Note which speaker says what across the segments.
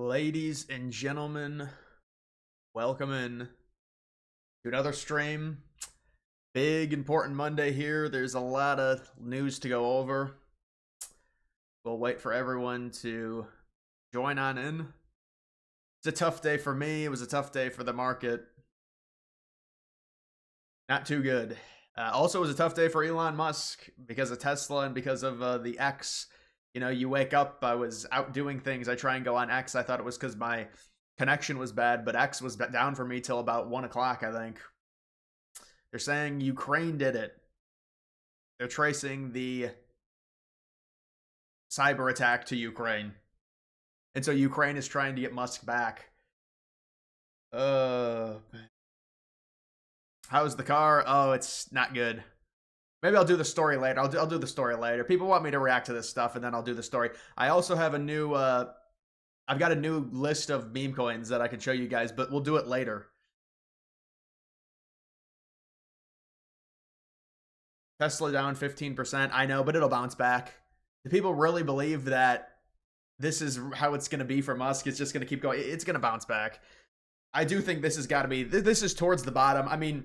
Speaker 1: Ladies and gentlemen, welcome in to another stream. Big important Monday here. There's a lot of news to go over. We'll wait for everyone to join on in. It's a tough day for me. It was a tough day for the market. Not too good. Also, it was a tough day for Elon Musk because of Tesla and because of the X. You know, you wake up, I was out doing things. I try and go on X. I thought it was because my connection was bad, but X was down for me till about 1 o'clock, I think. They're saying Ukraine did it. They're tracing the cyber attack to Ukraine. And so Ukraine is trying to get Musk back. How's the car? Oh, it's not good. Maybe I'll do the story later. I'll do the story later. People want me to react to this stuff, and then I'll do the story. I also have a new, I've got a new list of meme coins that I can show you guys, but we'll do it later. Tesla down 15%. I know, but it'll bounce back. Do people really believe that this is how it's going to be for Musk? It's just going to keep going. It's going to bounce back. I do think this has got to be, this is towards the bottom. I mean,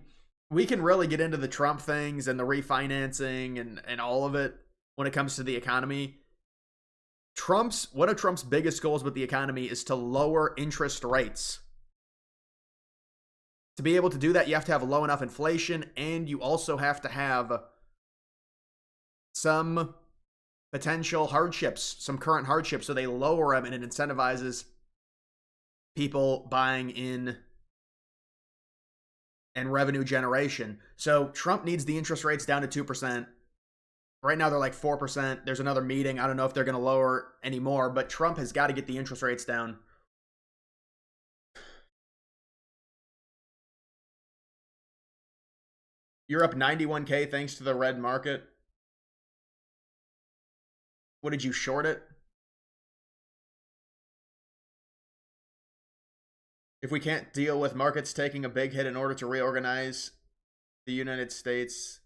Speaker 1: we can really get into the Trump things and the refinancing and all of it when it comes to the economy. One of Trump's biggest goals with the economy is to lower interest rates. To be able to do that, you have to have low enough inflation, and you also have to have some potential hardships, some current hardships, so they lower them and it incentivizes people buying in and revenue generation. So Trump needs the interest rates down to 2%. Right now they're like 4%. There's another meeting. I don't know if they're going to lower any more, but Trump has got to get the interest rates down. You're up 91K thanks to the red market. What, did you short it? If we can't deal with markets taking a big hit in order to reorganize the United States,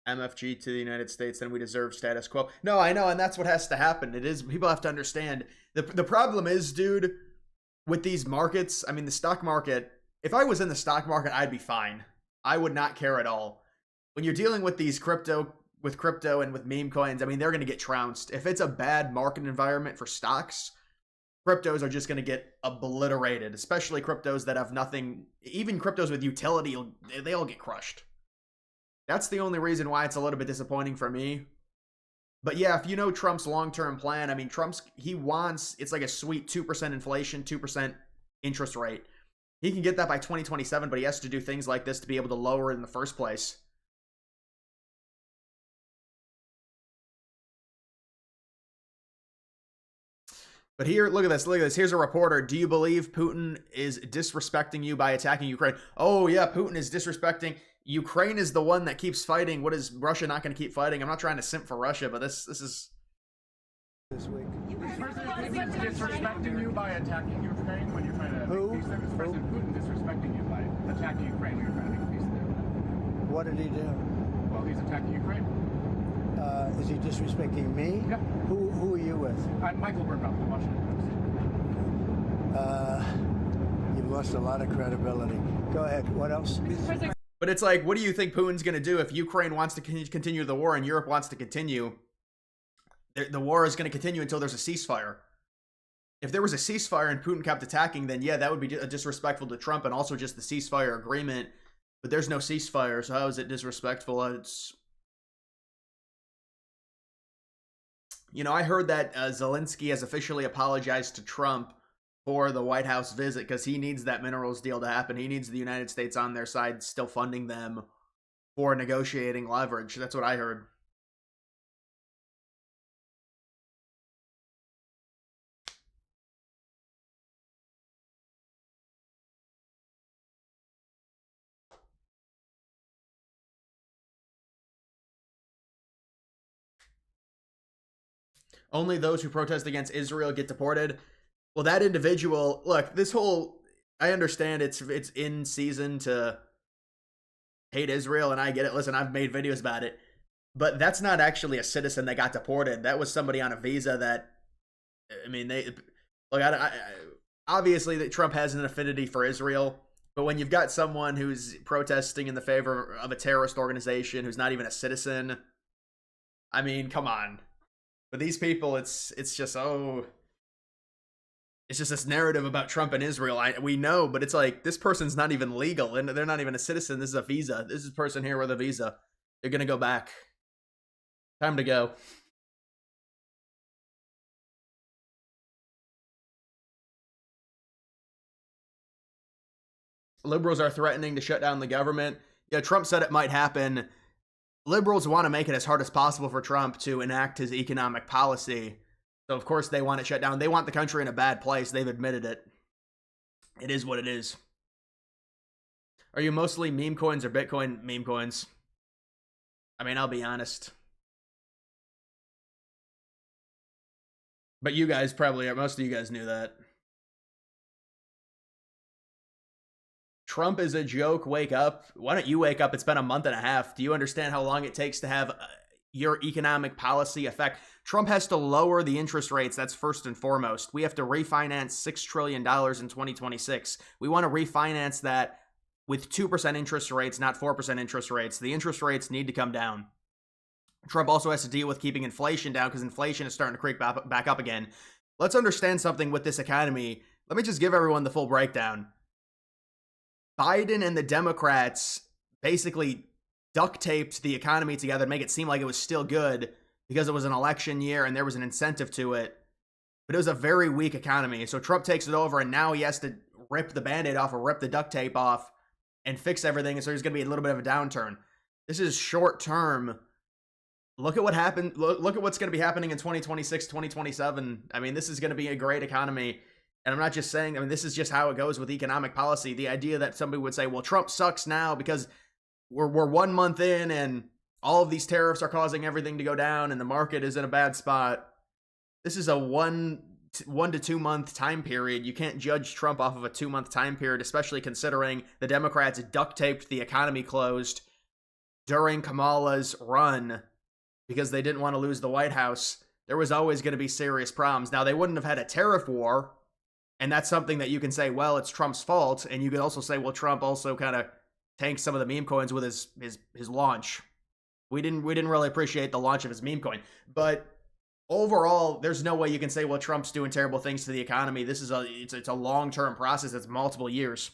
Speaker 1: MFG to the United States, then we deserve status quo. No, I know, and that's what has to happen. It is, people have to understand. The problem is, dude, with these markets, I mean, the stock market, if I was in the stock market, I'd be fine. I would not care at all. When you're dealing with these crypto and with meme coins, I mean, they're going to get trounced. If it's a bad market environment for stocks, cryptos are just going to get obliterated, especially cryptos that have nothing. Even cryptos with utility, they all get crushed. That's the only reason why it's a little bit disappointing for me. But yeah, if you know Trump's long-term plan, I mean, he wants, it's like a sweet 2% inflation, 2% interest rate. He can get that by 2027, but he has to do things like this to be able to lower it in the first place. But here, look at this, look at this. Here's a reporter. Do you believe Putin is disrespecting you by attacking Ukraine? Oh yeah, Putin is disrespecting. Ukraine is the one that keeps fighting. What is Russia not going to keep fighting? I'm not trying to simp for Russia, but this is...
Speaker 2: This week.
Speaker 3: Is President Putin disrespecting you by attacking Ukraine when you're trying to make peace there? Is President Putin disrespecting you by attacking Ukraine when you're trying to make peace there?
Speaker 2: What did he do?
Speaker 3: Well, he's attacking Ukraine.
Speaker 2: Is he disrespecting me?
Speaker 3: Yeah.
Speaker 2: Who are you with?
Speaker 3: I'm Michael Burnbaum, the Washington Post.
Speaker 2: You've lost a lot of credibility. Go ahead. What else?
Speaker 1: But it's like, what do you think Putin's going to do if Ukraine wants to continue the war and Europe wants to continue? The war is going to continue until there's a ceasefire. If there was a ceasefire and Putin kept attacking, then yeah, that would be disrespectful to Trump and also just the ceasefire agreement. But there's no ceasefire, so how is it disrespectful? It's... You know, I heard that Zelensky has officially apologized to Trump for the White House visit because he needs that minerals deal to happen. He needs the United States on their side, still funding them for negotiating leverage. That's what I heard. Only those who protest against Israel get deported. Well, that individual, look, this whole, I understand it's in season to hate Israel, and I get it. Listen, I've made videos about it. But that's not actually a citizen that got deported. That was somebody on a visa that, I mean, Like, obviously that Trump has an affinity for Israel, but when you've got someone who's protesting in the favor of a terrorist organization who's not even a citizen, I mean, come on. But these people, it's just it's just this narrative about Trump and Israel. We know, but it's like this person's not even legal and they're not even a citizen. This is a visa. This is a person here with a visa. They're gonna go back. Time to go. Liberals are threatening to shut down the government. Yeah, Trump said it might happen. Liberals want to make it as hard as possible for Trump to enact his economic policy. So, of course, they want it shut down. They want the country in a bad place. They've admitted it. It is what it is. Are you mostly meme coins or Bitcoin meme coins? I mean, I'll be honest. But you guys probably are. Most of you guys knew that. Trump is a joke. Wake up. Why don't you wake up? It's been a month and a half. Do you understand how long it takes to have your economic policy affect? Trump has to lower the interest rates. That's first and foremost. We have to refinance $6 trillion in 2026. We want to refinance that with 2% interest rates, not 4% interest rates. The interest rates need to come down. Trump also has to deal with keeping inflation down because inflation is starting to creep back up again. Let's understand something with this economy. Let me just give everyone the full breakdown. Biden and the Democrats basically duct taped the economy together to make it seem like it was still good because it was an election year and there was an incentive to it. But it was a very weak economy. So Trump takes it over and now he has to rip the Band-Aid off or rip the duct tape off and fix everything. And so there's going to be a little bit of a downturn. This is short term. Look at what happened. Look at what's going to be happening in 2026, 2027. I mean, this is going to be a great economy. And I'm not just saying, I mean, this is just how it goes with economic policy. The idea that somebody would say, well, Trump sucks now because we're 1 month in and all of these tariffs are causing everything to go down and the market is in a bad spot. This is a 1 to 2 month time period. You can't judge Trump off of a 2 month time period, especially considering the Democrats duct taped the economy closed during Kamala's run because they didn't want to lose the White House. There was always going to be serious problems. Now, they wouldn't have had a tariff war. And that's something that you can say, well, it's Trump's fault. And you could also say, well, Trump also kind of tanked some of the meme coins with his launch. We didn't really appreciate the launch of his meme coin. But overall, there's no way you can say, well, Trump's doing terrible things to the economy. This is it's a long-term process. It's multiple years.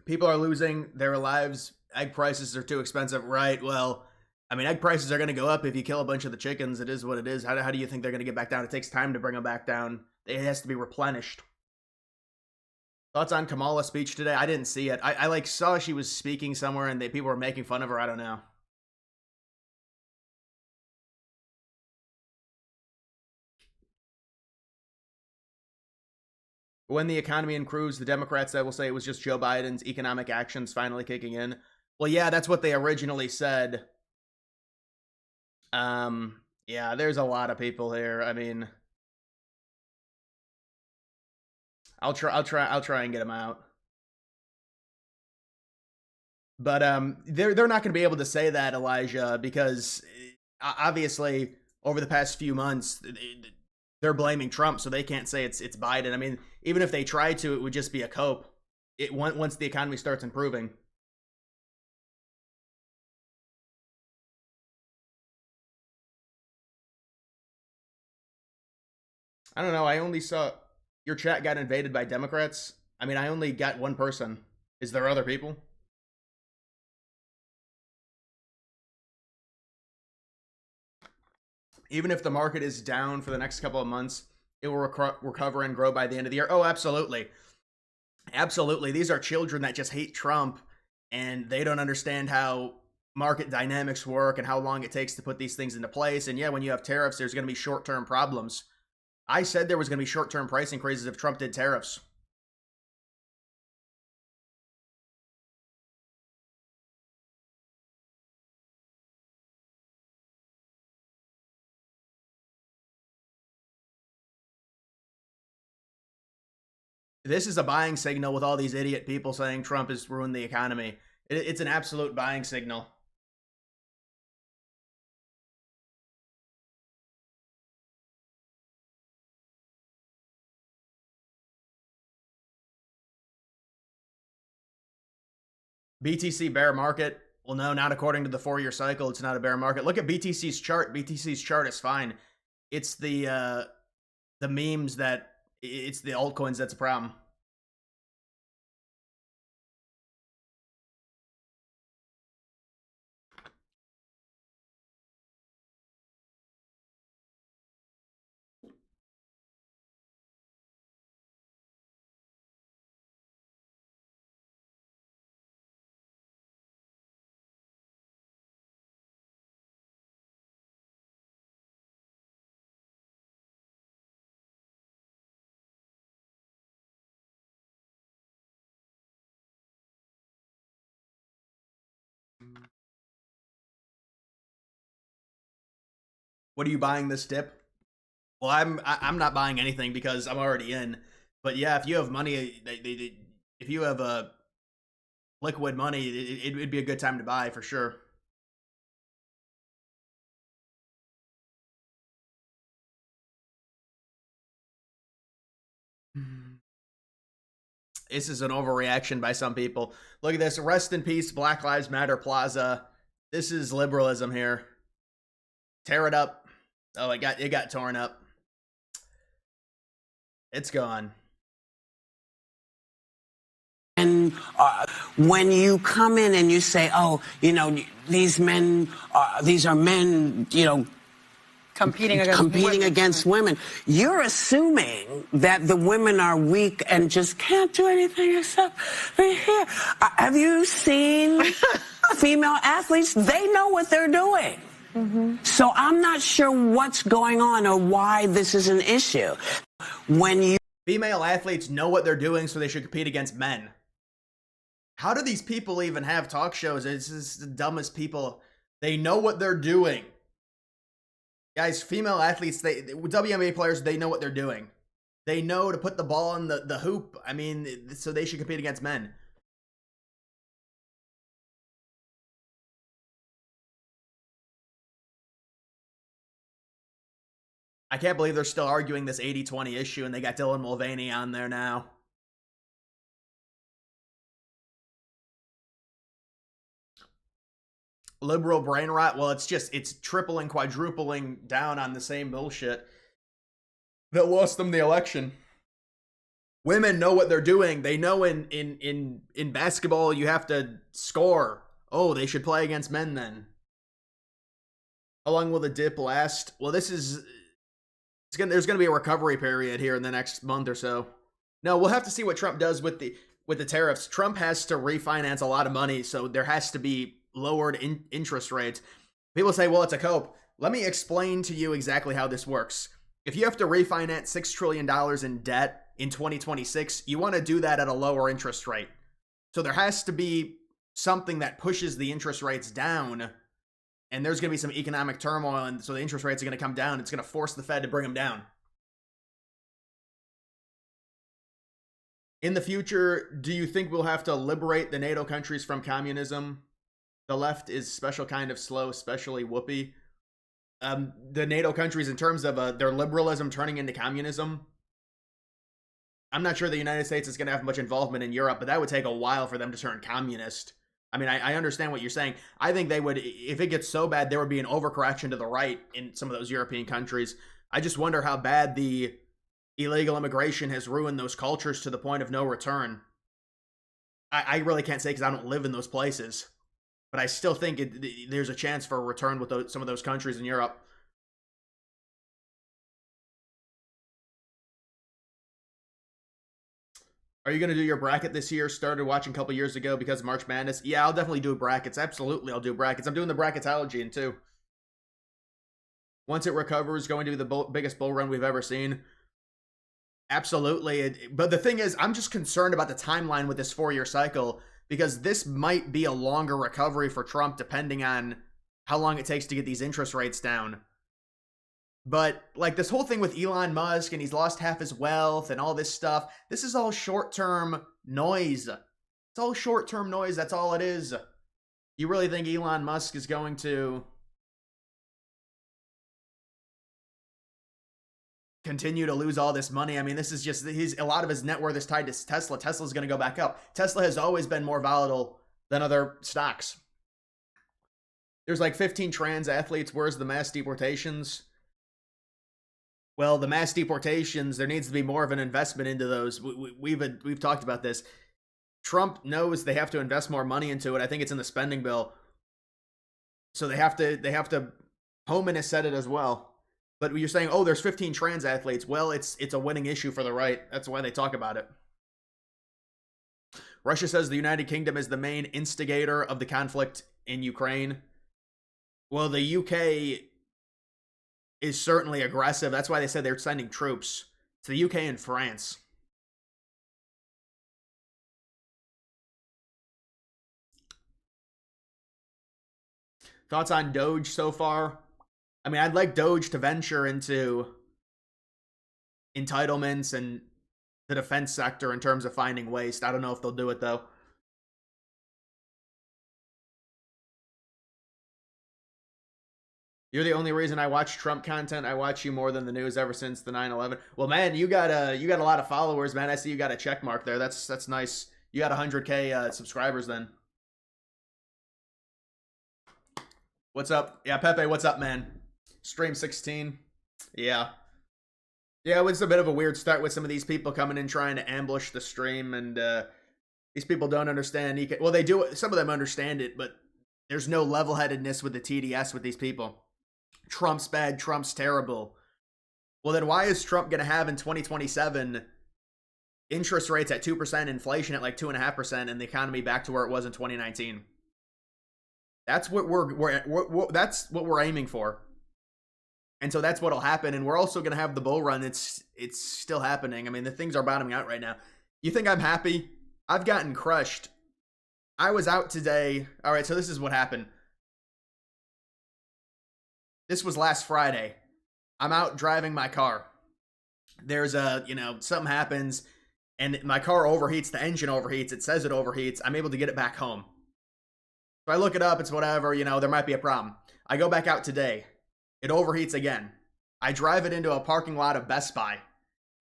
Speaker 1: People are losing their lives. Egg prices are too expensive. Right. Well, I mean, egg prices are going to go up if you kill a bunch of the chickens. It is what it is. How do you think they're going to get back down? It takes time to bring them back down. It has to be replenished. Thoughts on Kamala's speech today? I didn't see it. I like saw she was speaking somewhere and people were making fun of her. I don't know. When the economy improves, the Democrats will say it was just Joe Biden's economic actions finally kicking in. Well, yeah, that's what they originally said. Yeah, there's a lot of people here. I mean, I'll try and get them out. But they're not going to be able to say that, Elijah, because obviously over the past few months they're blaming Trump, so they can't say it's Biden. I mean, even if they try to, it would just be a cope. Once the economy starts improving. I don't know. I only saw your chat got invaded by Democrats. I mean, I only got one person. Is there other people? Even if the market is down for the next couple of months, it will recover and grow by the end of the year. Oh, absolutely. Absolutely. These are children that just hate Trump and they don't understand how market dynamics work and how long it takes to put these things into place. And yeah, when you have tariffs, there's going to be short-term problems. I said there was going to be short-term price increases if Trump did tariffs. This is a buying signal with all these idiot people saying Trump has ruined the economy. It's an absolute buying signal. BTC bear market. Well, no, not according to the 4-year cycle. It's not a bear market. Look at BTC's chart. BTC's chart is fine. It's the memes that it's the altcoins that's a problem. What are you buying this dip? Well, I'm not buying anything because I'm already in. But yeah, if you have money, if you have a liquid money, it'd be a good time to buy for sure. This is an overreaction by some people. Look at this. Rest in peace, Black Lives Matter Plaza. This is liberalism here. Tear it up. Oh, it got torn up. It's gone.
Speaker 4: And when you come in and you say, oh, you know, these are men, you know, competing against women, you're assuming that the women are weak and just can't do anything except be here. Have you seen female athletes? They know what they're doing. Mm-hmm. So I'm not sure what's going on or why this is an issue.
Speaker 1: Female athletes know what they're doing, so they should compete against men. How do these people even have talk shows? It's just the dumbest people. They know what they're doing. Guys, female athletes, WNBA players, they know what they're doing. They know to put the ball in the hoop. I mean, so they should compete against men. I can't believe they're still arguing this 80-20 issue and they got Dylan Mulvaney on there now. Liberal brain rot. Well, it's tripling, quadrupling down on the same bullshit that lost them the election. Women know what they're doing. They know in basketball you have to score. Oh, they should play against men then. How long will the dip last? Well, there's gonna be a recovery period here in the next month or so. No, we'll have to see what Trump does with the tariffs. Trump has to refinance a lot of money, so there has to be lowered interest rates. People say, well, it's a cope. Let me explain to you exactly how this works. If you have to refinance $6 trillion in debt in 2026, you want to do that at a lower interest rate. So there has to be something that pushes the interest rates down, and there's going to be some economic turmoil, and so the interest rates are going to come down. It's going to force the Fed to bring them down. In the future, do you think we'll have to liberate the NATO countries from communism? The left is special kind of slow, especially whoopee. The NATO countries, in terms of their liberalism turning into communism, I'm not sure the United States is going to have much involvement in Europe, but that would take a while for them to turn communist. I mean, I understand what you're saying. I think they would, if it gets so bad, there would be an overcorrection to the right in some of those European countries. I just wonder how bad the illegal immigration has ruined those cultures to the point of no return. I really can't say because I don't live in those places. But I still think there's a chance for a return with some of those countries in Europe. Are you going to do your bracket this year? Started watching a couple years ago because of March Madness. Yeah, I'll definitely do brackets. Absolutely, I'll do brackets. I'm doing the bracketology in too. Once it recovers, going to be the biggest bull run we've ever seen. Absolutely. But the thing is, I'm just concerned about the timeline with this 4-year cycle, because this might be a longer recovery for Trump depending on how long it takes to get these interest rates down. But like this whole thing with Elon Musk and he's lost half his wealth and all this stuff, this is all short-term noise. It's all short-term noise. That's all it is. You really think Elon Musk is going to continue to lose all this money? I mean, this is just, a lot of his net worth is tied to Tesla. Tesla's going to go back up. Tesla has always been more volatile than other stocks. There's like 15 trans athletes. Where's the mass deportations? Well, the mass deportations, there needs to be more of an investment into those. We've talked about this. Trump knows they have to invest more money into it. I think it's in the spending bill. So they have to, Homan has said it as well. But you're saying, oh, there's 15 trans athletes. Well, it's a winning issue for the right. That's why they talk about it. Russia says the United Kingdom is the main instigator of the conflict in Ukraine. Well, the UK is certainly aggressive. That's why they said they're sending troops to the UK and France. Thoughts on Doge so far? I mean, I'd like Doge to venture into entitlements and the defense sector in terms of finding waste. I don't know if they'll do it, though. You're the only reason I watch Trump content. I watch you more than the news ever since the 9/11. Well, man, you got a lot of followers, man. I see you got a check mark there. That's nice. You got 100K subscribers then. What's up? Yeah, Pepe, what's up, man? Stream 16. Yeah. Yeah, it was a bit of a weird start with some of these people coming in trying to ambush the stream, and these people don't understand. Well, they do. Some of them understand it, but there's no level-headedness with the TDS with these people. Trump's bad, Trump's terrible. Well, then why is Trump going to have in 2027 interest rates at 2%, inflation at like 2.5%, and the economy back to where it was in 2019? That's what that's what we're aiming for. And so that's what'll happen. And we're also going to have the bull run. It's still happening. I mean, the things are bottoming out right now. You think I'm happy? I've gotten crushed. I was out today. All right, so this is what happened. This was last Friday. I'm out driving my car. There's something happens and my car overheats. The engine overheats. It says it overheats. I'm able to get it back home. So I look it up. It's whatever, there might be a problem. I go back out today. It overheats again. I drive it into a parking lot of Best Buy.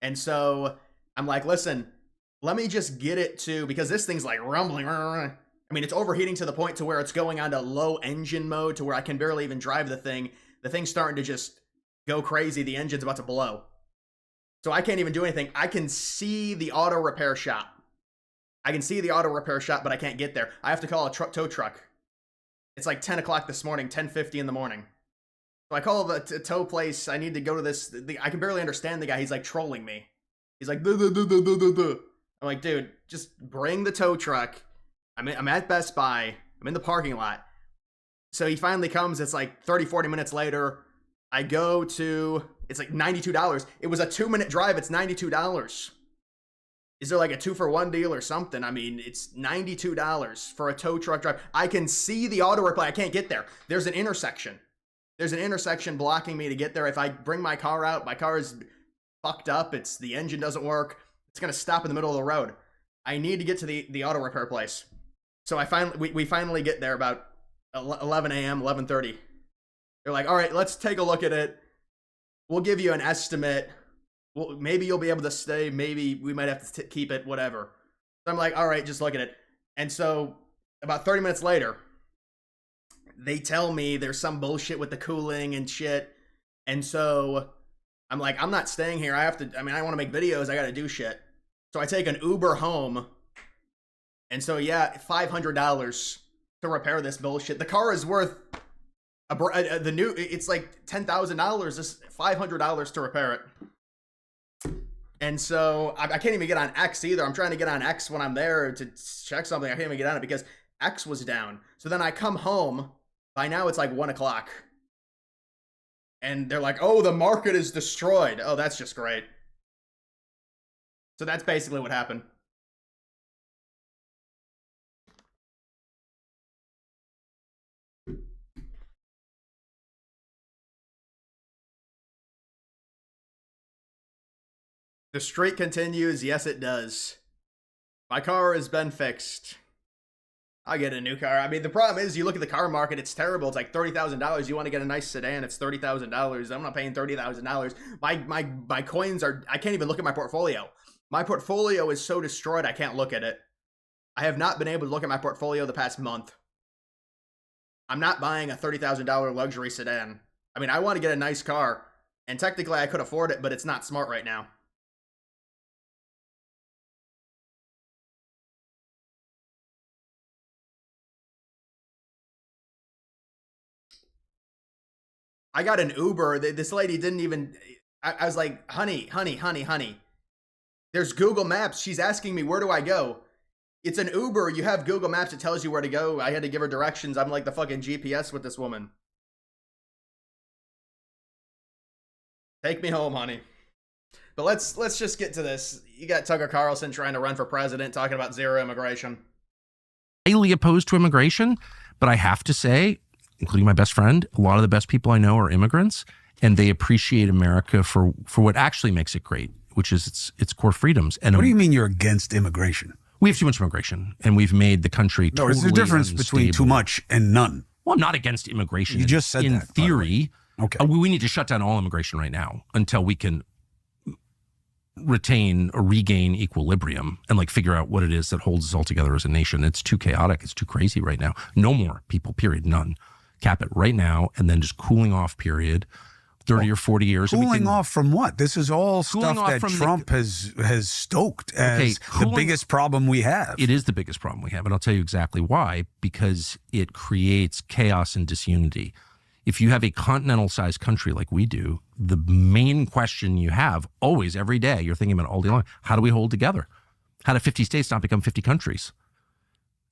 Speaker 1: And so I'm like, listen, let me just get it to, because this thing's like rumbling. I mean, it's overheating to the point to where it's going onto low engine mode to where I can barely even drive the thing. The thing's starting to just go crazy. The engine's about to blow. So I can't even do anything. I can see the auto repair shop. But I can't get there. I have to call a tow truck. It's like 10 o'clock this morning, 10:50 in the morning. So I call the tow place. I need to go to this. I can barely understand the guy. He's like trolling me. He's like, duh, duh, duh, duh, duh, duh, duh. I'm like, dude, just bring the tow truck. I'm at Best Buy. I'm in the parking lot. So he finally comes. It's like 30, 40 minutes later. I go to, it's like $92. It was a 2-minute drive. It's $92. Is there like a 2-for-1 deal or something? I mean, it's $92 for a tow truck drive. I can see the auto replay. I can't get there. There's an intersection. There's an intersection blocking me to get there. If I bring my car out, my car is fucked up. The engine doesn't work. It's going to stop in the middle of the road. I need to get to the auto repair place. So we finally get there about 11 a.m., 11:30. They're like, all right, let's take a look at it. We'll give you an estimate. Well, maybe you'll be able to stay. Maybe we might have to keep it, whatever. So I'm like, all right, just look at it. And so about 30 minutes later, they tell me there's some bullshit with the cooling and shit. And so I'm like, I'm not staying here. I want to make videos. I got to do shit. So I take an Uber home. And so, yeah, $500 to repair this bullshit. The car is worth it's like $10,000, just $500 to repair it. And so I can't even get on X either. I'm trying to get on X when I'm there to check something. I can't even get on it because X was down. So then I come home. By now it's like 1 o'clock. And they're like, oh, the market is destroyed. Oh, that's just great. So that's basically what happened. The streak continues. Yes, it does. My car has been fixed. I'll get a new car. I mean, the problem is, you look at the car market, it's terrible. It's like $30,000. You want to get a nice sedan, it's $30,000. I'm not paying $30,000. My coins are, I can't even look at my portfolio. My portfolio is so destroyed, I can't look at it. I have not been able to look at my portfolio the past month. I'm not buying a $30,000 luxury sedan. I mean, I want to get a nice car, and technically I could afford it, but it's not smart right now. I got an Uber. This lady didn't even, I was like, honey. There's Google Maps. She's asking me, where do I go? It's an Uber. You have Google Maps. It tells you where to go. I had to give her directions. I'm like the fucking GPS with this woman. Take me home, honey. But let's just get to this. You got Tucker Carlson trying to run for president, talking about zero immigration.
Speaker 5: Highly opposed to immigration, but I have to say, including my best friend, a lot of the best people I know are immigrants, and they appreciate America for what actually makes it great, which is its core freedoms. And
Speaker 6: what do you mean you're against immigration?
Speaker 5: We have too much immigration, and we've made the country totally
Speaker 6: there's a difference
Speaker 5: unstable.
Speaker 6: between too much and none.
Speaker 5: Well, I'm not against immigration.
Speaker 6: You just said
Speaker 5: in
Speaker 6: that,
Speaker 5: theory.
Speaker 6: Okay.
Speaker 5: We need to shut down all immigration right now until we can retain or regain equilibrium and like figure out what it is that holds us all together as a nation. It's too chaotic. It's too crazy right now. No more people, period. None. Cap it right now, and then just cooling off period, 30 or 40 years.
Speaker 6: Cooling off from what? This is all stuff that Trump has stoked as the biggest problem we have.
Speaker 5: It is the biggest problem we have, and I'll tell you exactly why. Because it creates chaos and disunity. If you have a continental-sized country like we do, the main question you have always, every day, you're thinking about all day long, how do we hold together? How do 50 states not become 50 countries?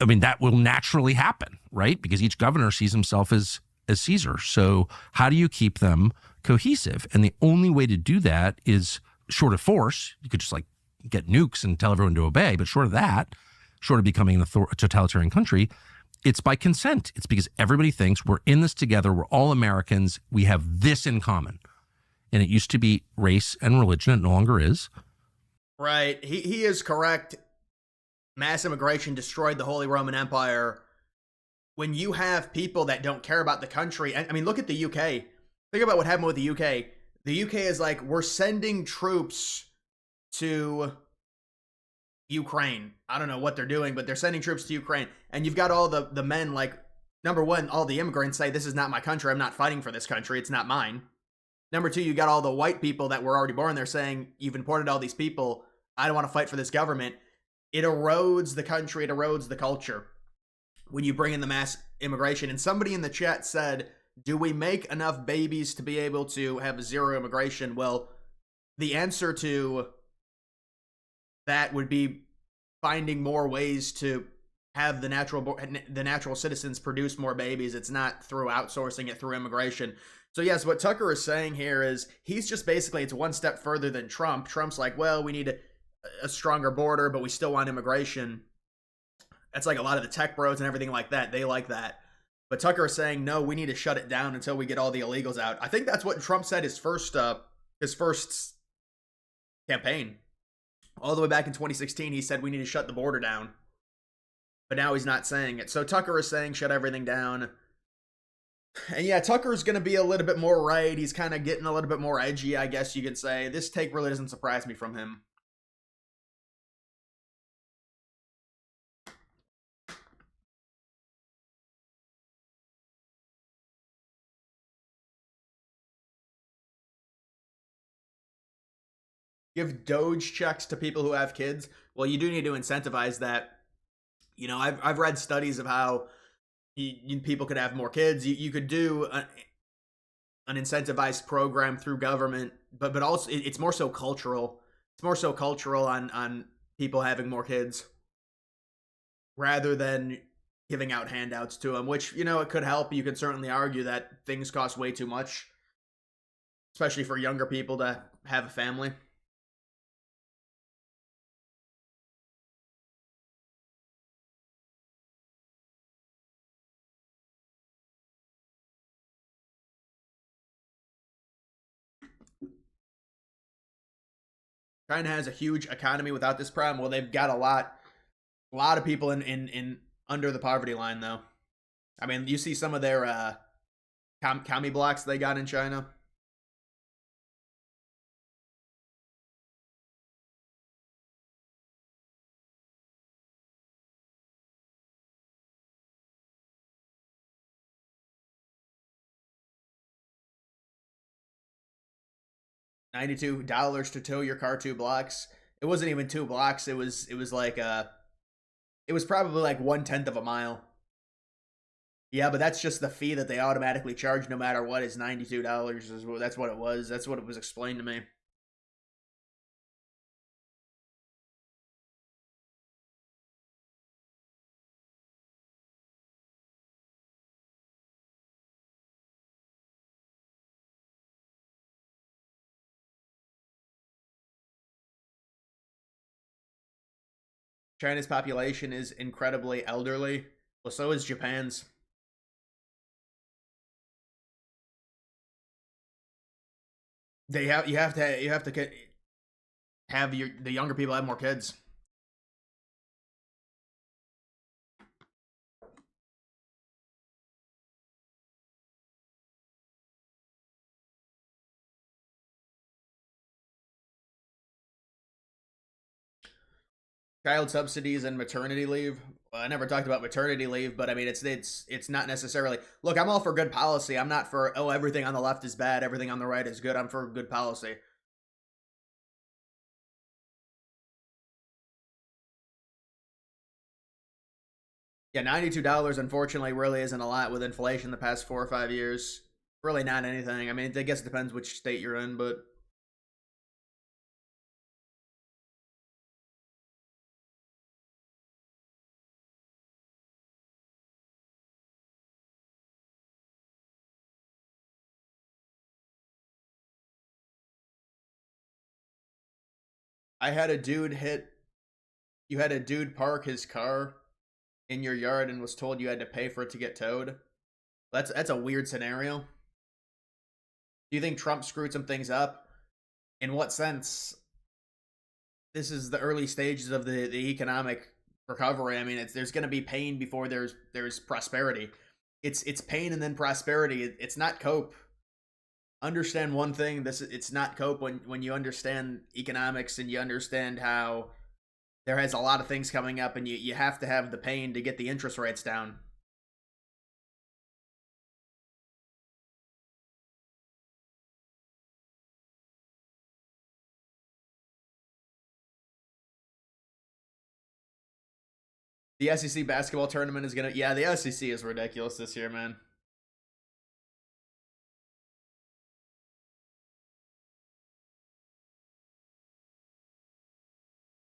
Speaker 5: I mean, that will naturally happen, right? Because each governor sees himself as Caesar. So how do you keep them cohesive? And the only way to do that is short of force. You could just like get nukes and tell everyone to obey. But short of that, short of becoming a totalitarian country, it's by consent. It's because everybody thinks we're in this together. We're all Americans. We have this in common. And it used to be race and religion. It no longer is.
Speaker 1: Right. He is correct. Mass immigration destroyed the Holy Roman Empire. When you have people that don't care about the country, I mean, look at the UK. Think about what happened with the UK. The UK is like, we're sending troops to Ukraine. I don't know what they're doing, but they're sending troops to Ukraine. And you've got all the men, like, number one, all the immigrants say, this is not my country. I'm not fighting for this country. It's not mine. Number two, you got all the white people that were already born there saying, you've imported all these people. I don't want to fight for this government. It erodes the country. It erodes the culture when you bring in the mass immigration. And somebody in the chat said, do we make enough babies to be able to have zero immigration? Well, the answer to that would be finding more ways to have the natural citizens produce more babies. It's not through outsourcing it through immigration. So yes, what Tucker is saying here is he's just basically, it's one step further than Trump. Trump's like, well, we need a stronger border, but we still want immigration. That's like a lot of the tech bros and everything like that. They like that. But Tucker is saying, no, we need to shut it down until we get all the illegals out. I think that's what Trump said his first campaign. All the way back in 2016, he said we need to shut the border down. But now he's not saying it. So Tucker is saying shut everything down. And yeah, Tucker's going to be a little bit more right. He's kind of getting a little bit more edgy, I guess you could say. This take really doesn't surprise me from him. Give Doge checks to people who have kids. Well, you do need to incentivize that. You know, I've read studies of how people could have more kids. You could do an incentivized program through government, but also it's more so cultural. It's more so cultural on people having more kids rather than giving out handouts to them, which, you know, it could help. You could certainly argue that things cost way too much, especially for younger people to have a family. China has a huge economy without this problem. Well, they've got a lot of people in under the poverty line, though. I mean, you see some of their commie blocks they got in China. $92 to tow your car 2 blocks. It wasn't even 2 blocks. It was like it was probably like 1/10 of a mile. Yeah, but that's just the fee that they automatically charge no matter what is $92. That's what it was. That's what it was explained to me. China's population is incredibly elderly. Well, so is Japan's. You have to have the younger people have more kids. Child subsidies and maternity leave. Well, I never talked about maternity leave, but I mean it's not necessarily. Look, I'm all for good policy. I'm not for everything on the left is bad, everything on the right is good. I'm for good policy. Yeah, $92 unfortunately really isn't a lot with inflation the past 4 or 5 years. Really not anything. I mean, I guess it depends which state you're in, but I had a dude hit. You had a dude park his car in your yard and was told you had to pay for it to get towed. That's a weird scenario. Do you think Trump screwed some things up? In what sense? This is the early stages of the economic recovery. I mean, there's going to be pain before there's prosperity. It's pain and then prosperity. It's not cope. Understand one thing: it's not cope when you understand economics and you understand how there has a lot of things coming up, and you have to have the pain to get the interest rates down. The SEC basketball tournament is gonna. Yeah, the SEC is ridiculous this year, man.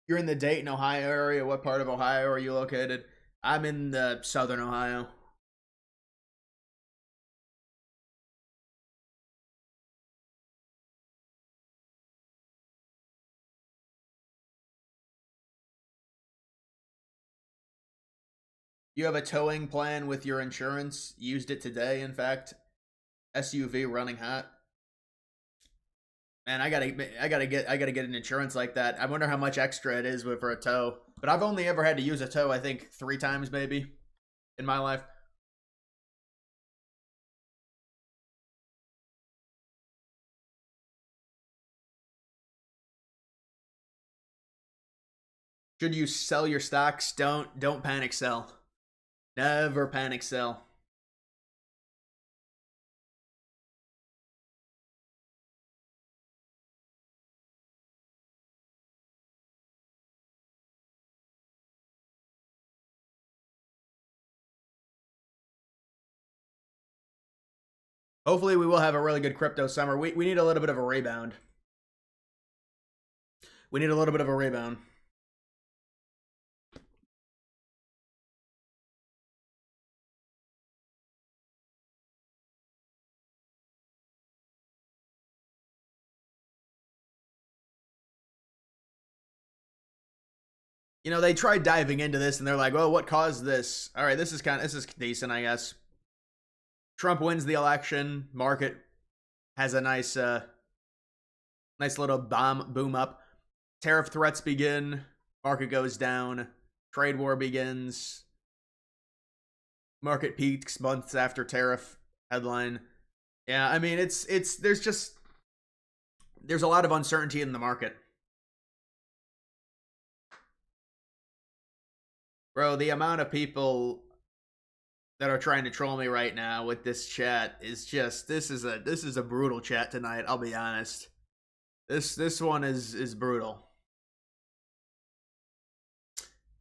Speaker 1: You're in the Dayton, Ohio area. What part of Ohio are you located? I'm in the southern Ohio. You have a towing plan with your insurance. Used it today, in fact. SUV running hot. Man, I gotta get an insurance like that. I wonder how much extra it is for a tow. But I've only ever had to use a tow, I think, 3 times maybe in my life. Should you sell your stocks? Don't panic sell. Never panic sell. Hopefully we will have a really good crypto summer. We need a little bit of a rebound. We need a little bit of a rebound. You know, they tried diving into this and they're like, well, what caused this? All right, this is decent, I guess. Trump wins the election. Market has a nice little boom up. tariff threats begin, market goes down, trade war begins, market peaks months after tariff headline. Yeah, I mean, there's a lot of uncertainty in the market. Bro, the amount of people that are trying to troll me right now with this chat is just, this is a brutal chat tonight, I'll be honest. This one is brutal.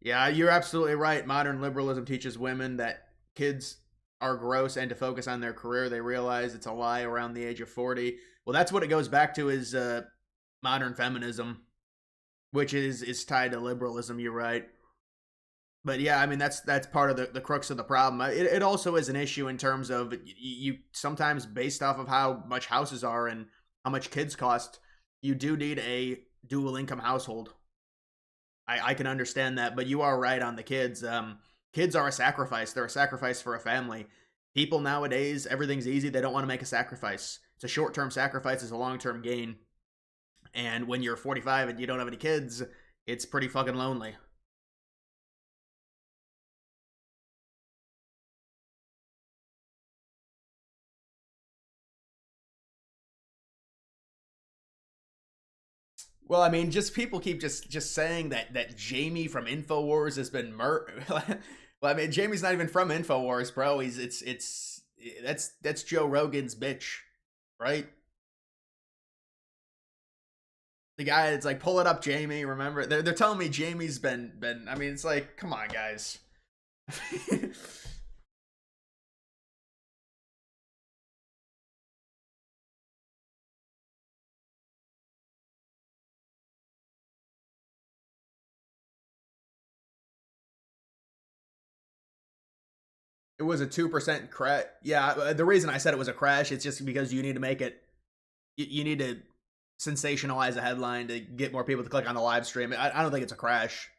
Speaker 1: Yeah, you're absolutely right. Modern liberalism teaches women that kids are gross and to focus on their career. They realize it's a lie around the age of 40. Well, that's what it goes back to, is modern feminism, which is tied to liberalism. You're right. But yeah, I mean, that's part of the crux of the problem. It also is an issue in terms of you sometimes, based off of how much houses are and how much kids cost, you do need a dual income household. I can understand that, but you are right on the kids. Kids are a sacrifice. They're a sacrifice for a family. People nowadays, everything's easy. They don't want to make a sacrifice. It's a short-term sacrifice, it's a long-term gain. And when you're 45 and you don't have any kids, it's pretty fucking lonely. Well, I mean, just people keep just saying that Jamie from InfoWars has been murdered. Well, I mean, Jamie's not even from InfoWars, bro. That's Joe Rogan's bitch, right? The guy that's like, pull it up, Jamie. Remember, they're telling me Jamie's been. I mean, it's like, come on, guys. It was a 2% crash. Yeah, the reason I said it was a crash, it's just because you need to make it. You need to sensationalize a headline to get more people to click on the live stream. I don't think it's a crash.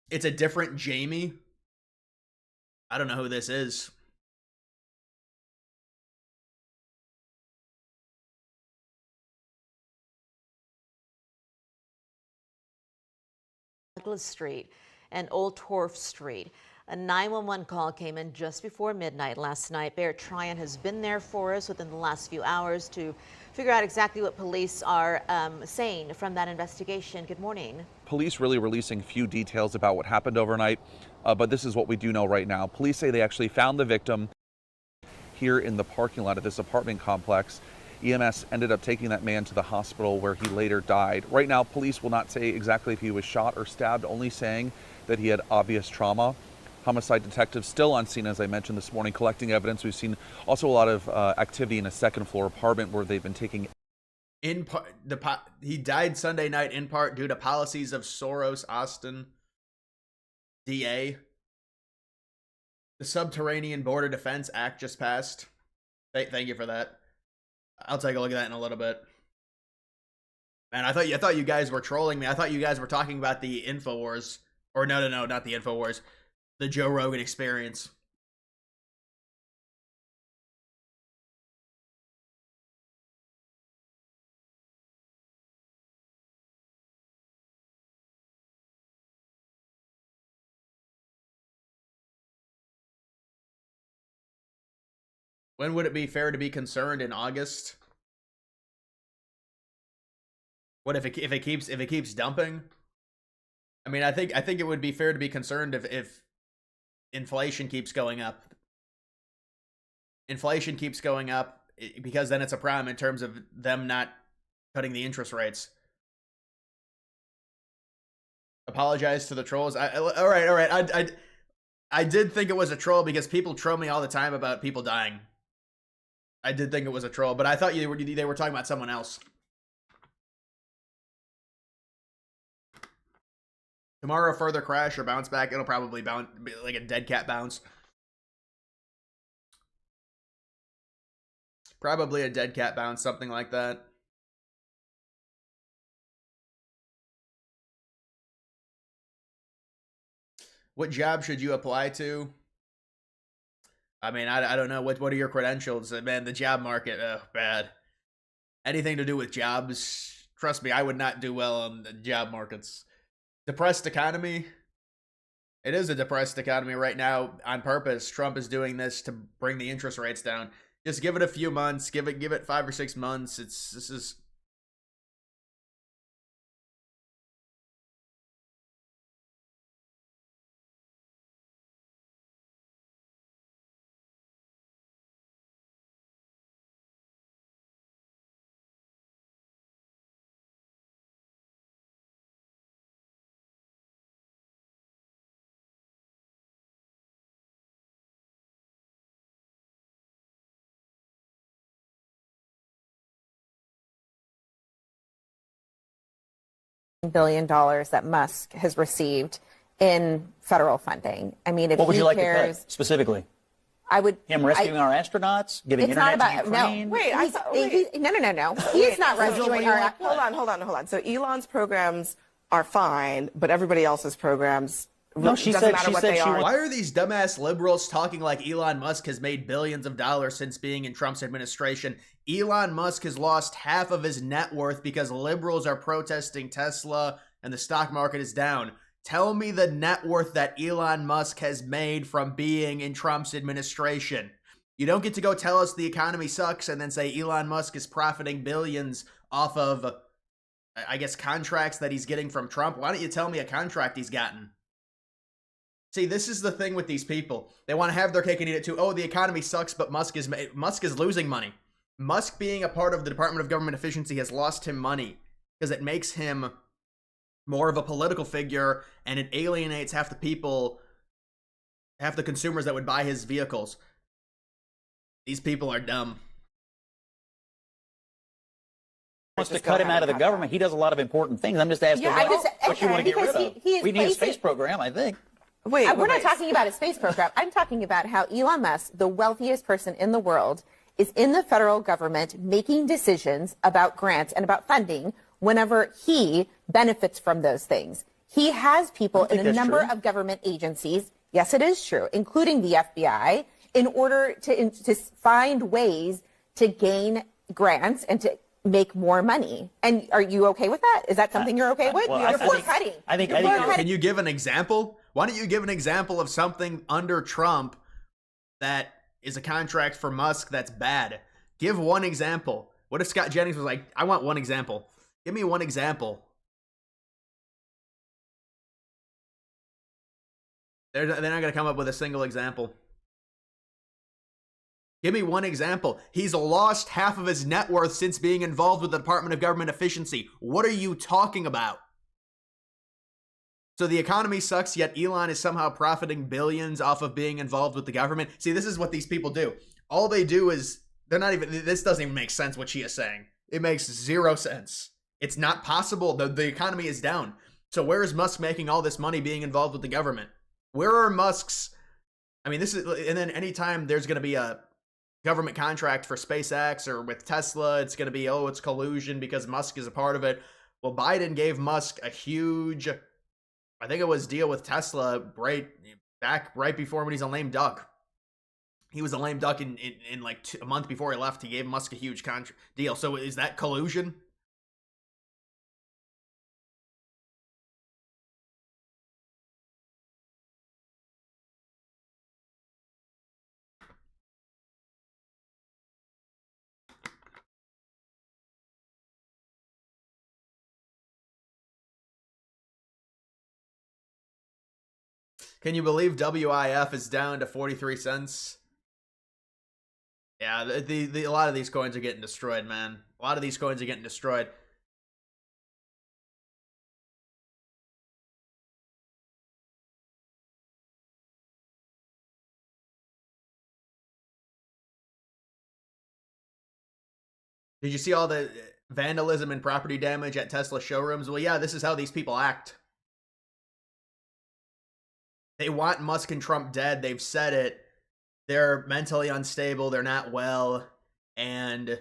Speaker 1: It's a different Jamie. I don't know who this is.
Speaker 7: Douglas Street and Old Torf Street. A 911 call came in just before midnight last night. Barrett Tryon has been there for us within the last few hours to figure out exactly what police are saying from that investigation. Good morning.
Speaker 8: Police really releasing few details about what happened overnight, but this is what we do know right now. Police say they actually found the victim here in the parking lot of this apartment complex. EMS ended up taking that man to the hospital where he later died. Right now, police will not say exactly if he was shot or stabbed, only saying that he had obvious trauma. Homicide detectives still on scene, as I mentioned this morning, collecting evidence. We've seen also a lot of activity in a second floor apartment where they've been taking.
Speaker 1: In part, he died Sunday night in part due to policies of Soros Austin DA. The Subterranean Border Defense Act just passed. Thank you for that. I'll take a look at that in a little bit. Man, I thought you guys were trolling me. I thought you guys were talking about the InfoWars. Or no, not the InfoWars. The Joe Rogan Experience. When would it be fair to be concerned? In August? What if it keeps dumping? I mean, I think it would be fair to be concerned if inflation keeps going up. Inflation keeps going up because then it's a problem in terms of them not cutting the interest rates. Apologize to the trolls. All right. I did think it was a troll because people troll me all the time about people dying. I did think it was a troll, but I thought they were talking about someone else. Tomorrow, a further crash or bounce back. It'll probably be like a dead cat bounce. Probably a dead cat bounce, something like that. What job should you apply to? I mean, I don't know. What are your credentials? Man, the job market, bad. Anything to do with jobs, trust me, I would not do well on the job markets. Depressed economy. It is a depressed economy right now on purpose. Trump is doing this to bring the interest rates down. Just give it a few months. Give it 5 or 6 months. This is.
Speaker 9: $1 billion that Musk has received in federal funding. I mean, if
Speaker 10: what would
Speaker 9: he
Speaker 10: you like
Speaker 9: cares,
Speaker 10: to cut specifically?
Speaker 9: I would.
Speaker 10: Him rescuing our astronauts, giving
Speaker 9: It's
Speaker 10: internet
Speaker 9: not
Speaker 10: to
Speaker 9: about
Speaker 10: Ukraine.
Speaker 9: no. Wait, no. He's not rescuing our.
Speaker 11: Hold on. So Elon's programs are fine, but everybody else's programs.
Speaker 10: No, she
Speaker 11: doesn't
Speaker 10: said
Speaker 11: matter
Speaker 10: she
Speaker 11: what
Speaker 10: said
Speaker 11: they
Speaker 10: she
Speaker 11: are.
Speaker 1: Why are these dumbass liberals talking like Elon Musk has made billions of dollars since being in Trump's administration? Elon Musk has lost half of his net worth because liberals are protesting Tesla and the stock market is down. Tell me the net worth that Elon Musk has made from being in Trump's administration. You don't get to go tell us the economy sucks and then say Elon Musk is profiting billions off of, I guess, contracts that he's getting from Trump. Why don't you tell me a contract he's gotten? See, this is the thing with these people. They want to have their cake and eat it too. Oh, the economy sucks, but Musk is losing money. Musk being a part of the Department of Government Efficiency has lost him money because it makes him more of a political figure, and it alienates half the people, half the consumers that would buy his vehicles. These people are dumb.
Speaker 10: Wants to cut him out of the government. He does a lot of important things. I'm just asking what you want to get rid of. We need a space program, I think.
Speaker 9: We're not talking about a space program. I'm talking about how Elon Musk, the wealthiest person in the world, is in the federal government making decisions about grants and about funding whenever he benefits from those things. He has people in a number of government agencies, yes, it is true, including the FBI, in order to find ways to gain grants and to make more money. And are you okay with that? Is that something you're okay with?
Speaker 1: Can you give an example? Why don't you give an example of something under Trump that is a contract for Musk that's bad? Give one example. What if Scott Jennings was like, I want one example. Give me one example. They're not going to come up with a single example. Give me one example. He's lost half of his net worth since being involved with the Department of Government Efficiency. What are you talking about? So the economy sucks, yet Elon is somehow profiting billions off of being involved with the government. See, this is what these people do. All they do is, this doesn't even make sense what she is saying. It makes zero sense. It's not possible. The economy is down. So where is Musk making all this money being involved with the government? Where are Musk's, and then anytime there's going to be a government contract for SpaceX or with Tesla, it's going to be, it's collusion because Musk is a part of it. Well, Biden gave Musk a huge, I think it was deal with Tesla right before when he's a lame duck. He was a lame duck in like a month before he left. He gave Musk a huge deal. So is that collusion? Can you believe WIF is down to 43 cents? Yeah, a lot of these coins are getting destroyed, man. A lot of these coins are getting destroyed. Did you see all the vandalism and property damage at Tesla showrooms? Well, yeah, this is how these people act. They want Musk and Trump dead. They've said it. They're mentally unstable. They're not well. And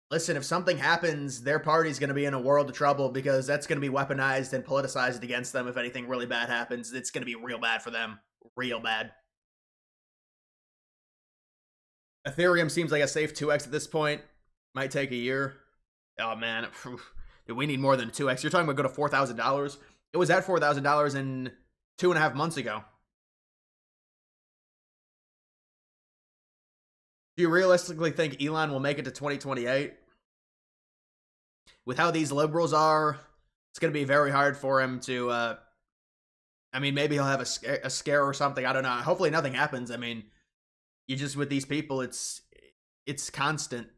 Speaker 1: listen, if something happens, their party's going to be in a world of trouble because that's going to be weaponized and politicized against them. If anything really bad happens, it's going to be real bad for them. Real bad. Ethereum seems like a safe 2x at this point. Might take a year. Oh, man. Dude, we need more than 2x. You're talking about go to $4,000. It was at $4,000 in 2.5 months ago. Do you realistically think Elon will make it to 2028? With how these liberals are, it's going to be very hard for him to, I mean, maybe he'll have a scare or something. I don't know. Hopefully nothing happens. I mean, you just, with these people, it's constant.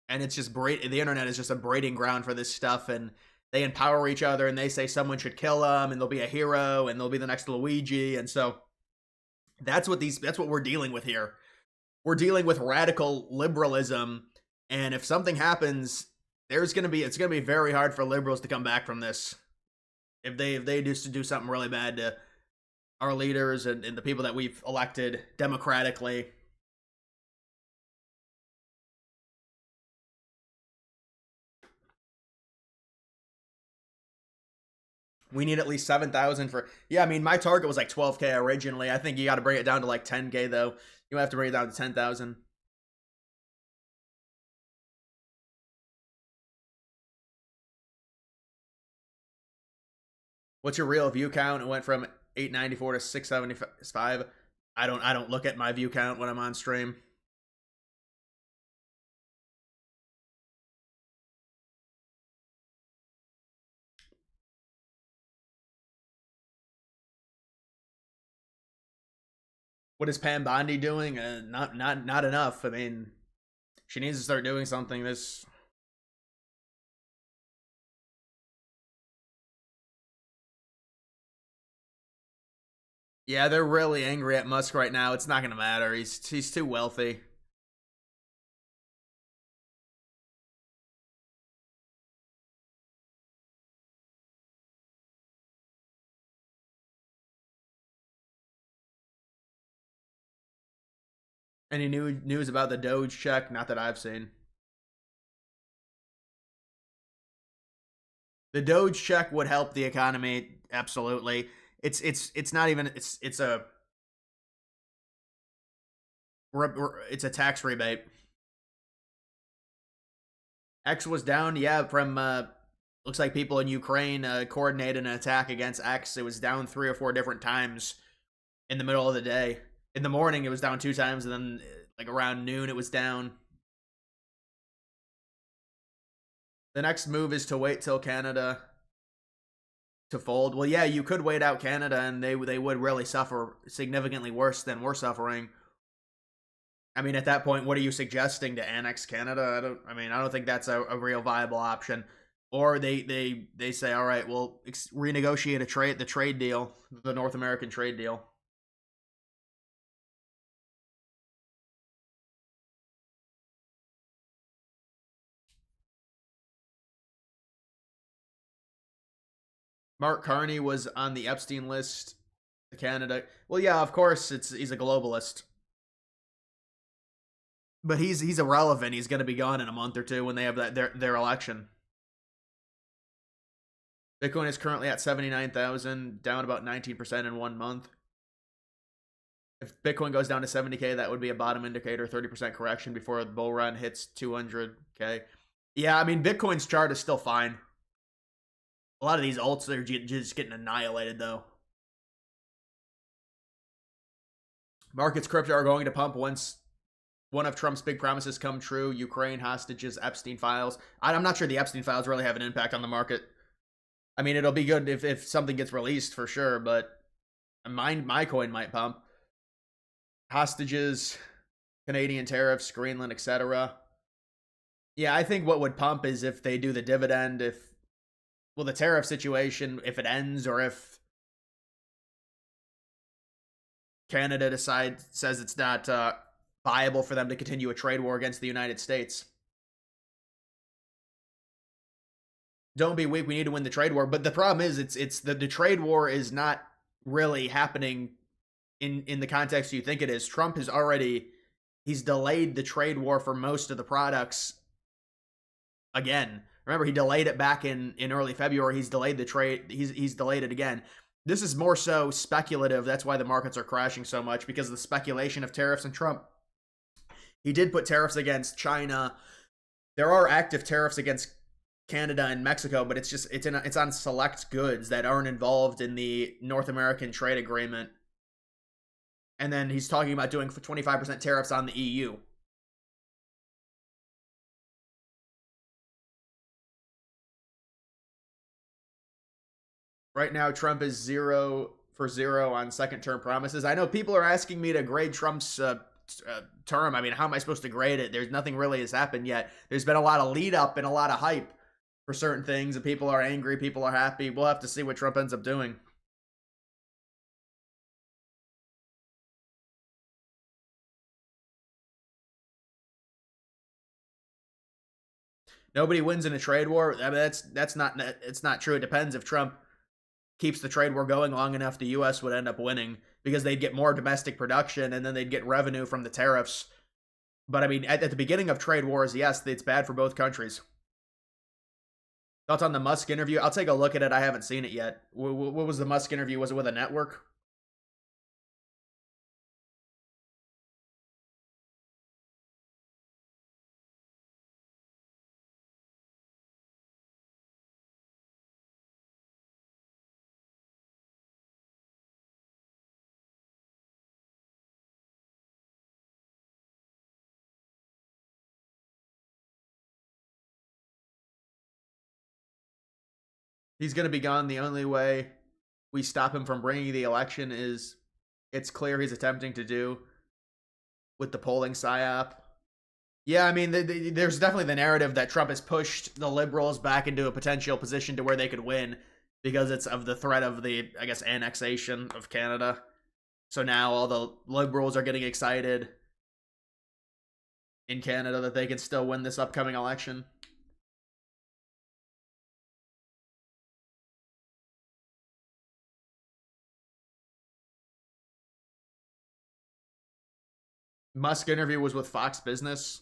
Speaker 1: And it's just, the internet is just a breeding ground for this stuff. And they empower each other and they say someone should kill them and they'll be a hero and they'll be the next Luigi. And so that's what we're dealing with here. We're dealing with radical liberalism, and if something happens, it's going to be very hard for liberals to come back from this. If they just do something really bad to our leaders and the people that we've elected democratically. We need at least 7,000 for, yeah, I mean, my target was like 12K originally. I think you got to bring it down to like 10K though. You have to bring it down to 10,000. What's your real view count? It went from 894 to 675. I don't look at my view count when I'm on stream. What is Pam Bondi doing? Not enough. I mean, she needs to start doing something. Yeah, they're really angry at Musk right now. It's not gonna matter. He's too wealthy. Any news about the Doge check? Not that I've seen. The Doge check would help the economy, absolutely. It's not even it's a tax rebate. X was down, yeah, from looks like people in Ukraine coordinated an attack against X. It was down 3 or 4 different times in the middle of the day. In the morning, it was down 2 times, and then like around noon, it was down. The next move is to wait till Canada to fold. Well, yeah, you could wait out Canada, and they would really suffer significantly worse than we're suffering. I mean, at that point, what are you suggesting, to annex Canada? I don't think that's a real viable option. Or they say, all right, we'll renegotiate the trade deal, the North American trade deal. Mark Carney was on the Epstein list. Canada. Well, yeah, of course, he's a globalist. But he's irrelevant. He's going to be gone in a month or two when they have their election. Bitcoin is currently at 79,000, down about 19% in 1 month. If Bitcoin goes down to 70K, that would be a bottom indicator, 30% correction before the bull run hits 200K. Yeah, I mean, Bitcoin's chart is still fine. A lot of these alts, they're just getting annihilated, though. Markets crypto are going to pump once one of Trump's big promises come true. Ukraine hostages, Epstein files. I'm not sure the Epstein files really have an impact on the market. I mean, it'll be good if something gets released for sure, but my coin might pump. Hostages, Canadian tariffs, Greenland, etc. Yeah, I think what would pump is if they do the dividend, the tariff situation, if it ends, or if Canada says it's not viable for them to continue a trade war against the United States. Don't be weak, we need to win the trade war. But the problem is the trade war is not really happening in the context you think it is. Trump has already, he's delayed the trade war for most of the products again. Remember, he delayed it back in early February. He's delayed the trade. He's delayed it again. This is more so speculative. That's why the markets are crashing so much, because of the speculation of tariffs and Trump. He did put tariffs against China. There are active tariffs against Canada and Mexico, but it's on select goods that aren't involved in the North American trade agreement. And then he's talking about doing 25% tariffs on the EU. Right now, Trump is 0 for 0 on second-term promises. I know people are asking me to grade Trump's term. I mean, how am I supposed to grade it? There's nothing really has happened yet. There's been a lot of lead-up and a lot of hype for certain things, and people are angry, people are happy. We'll have to see what Trump ends up doing. Nobody wins in a trade war. I mean, it's not true. It depends. If Trump keeps the trade war going long enough, the U.S. would end up winning, because they'd get more domestic production and then they'd get revenue from the tariffs. But I mean, at the beginning of trade wars, yes, it's bad for both countries. Thoughts on the Musk interview? I'll take a look at it. I haven't seen it yet. What was the Musk interview? Was it with a network? He's going to be gone. The only way we stop him from bringing the election is, it's clear he's attempting to do with the polling psyop. Yeah, I mean, there's definitely the narrative that Trump has pushed the liberals back into a potential position to where they could win, because it's of the threat of the, I guess, annexation of Canada. So now all the liberals are getting excited in Canada that they can still win this upcoming election. Musk interview was with Fox Business.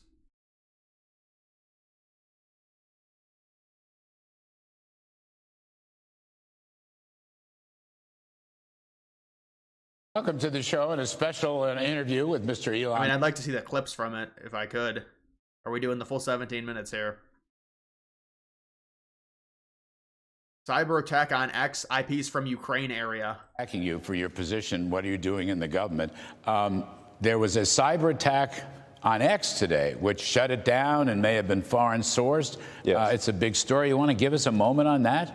Speaker 12: Welcome to the show and a special interview with Mr. Elon.
Speaker 1: I mean, I'd like to see the clips from it if I could. Are we doing the full 17 minutes here? Cyber attack on X, IPs from Ukraine area.
Speaker 12: Attacking you for your position. What are you doing in the government? There was a cyber attack on X today, which shut it down and may have been foreign sourced. Yes. It's a big story. You want to give us a moment on that?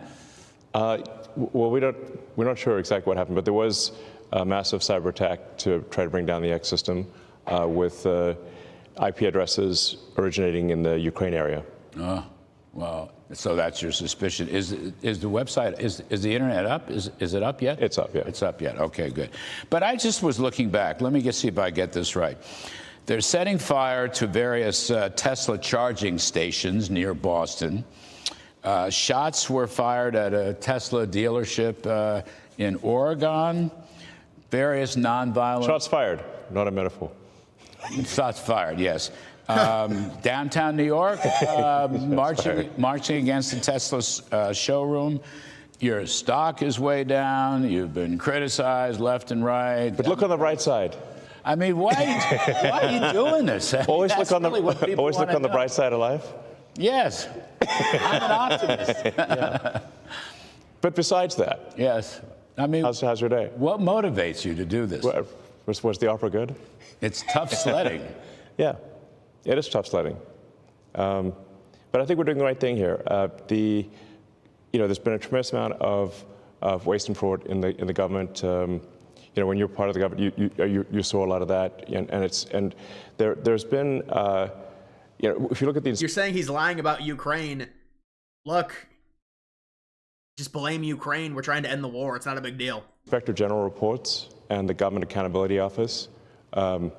Speaker 13: Well, we're not sure exactly what happened, but there was a massive cyber attack to try to bring down the X system with IP addresses originating in the Ukraine area.
Speaker 12: Oh, well, so that's your suspicion. Is the website, is the internet up? Is it up yet?
Speaker 13: It's up, yeah.
Speaker 12: It's up yet. Okay, good. But I just was looking back. Let me see if I get this right. They're setting fire to various Tesla charging stations near Boston. Shots were fired at a Tesla dealership in Oregon. Various nonviolent...
Speaker 13: Shots fired, not a metaphor.
Speaker 12: Shots fired, yes. Downtown New York, marching against the Tesla showroom. Your stock is way down. You've been criticized left and right.
Speaker 13: But look on the bright side.
Speaker 12: I mean, why are you doing this?
Speaker 13: Always look on the bright side of life.
Speaker 12: Yes, I'm an optimist.
Speaker 13: Yeah. But besides that,
Speaker 12: yes. I mean,
Speaker 13: how's your day?
Speaker 12: What motivates you to do this?
Speaker 13: Was the opera good?
Speaker 12: It's tough sledding.
Speaker 13: Yeah, it is tough sledding. But I think we're doing the right thing here. There's been a tremendous amount of waste and fraud in the government. When you're part of the government, you saw a lot of that, and there's been. If you look at these,
Speaker 1: you're saying he's lying about Ukraine. Look, just blame Ukraine. We're trying to end the war. It's not a big deal.
Speaker 13: Inspector General reports and the Government Accountability Office. There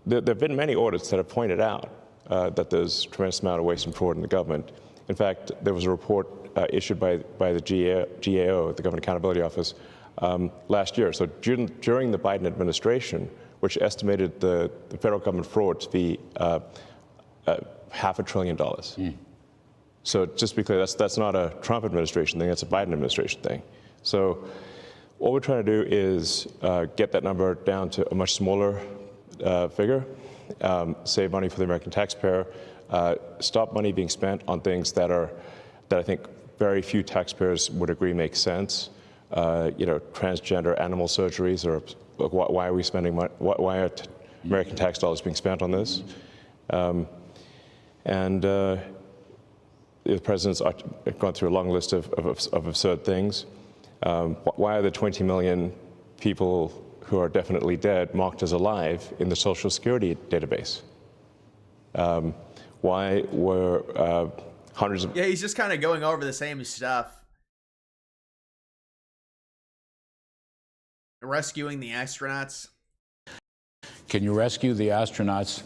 Speaker 13: have been many audits that have pointed out that there's a tremendous amount of waste and fraud in the government. In fact, there was a report issued by the GAO, the Government Accountability Office, last year. So during the Biden administration, which estimated the federal government fraud to be $500 billion. So just to be clear, that's not a Trump administration thing, that's a Biden administration thing. So what we're trying to do is get that number down to a much smaller figure, save money for the American taxpayer, stop money being spent on things that I think very few taxpayers would agree make sense. Transgender animal surgeries, or why are we spending money? Why are American tax dollars being spent on this? The president's gone through a long list of absurd things. Why are the 20 million people who are definitely dead marked as alive in the Social Security database? Why were hundreds of...
Speaker 1: Yeah, he's just kind of going over the same stuff. Rescuing the astronauts.
Speaker 12: Can you rescue the astronauts?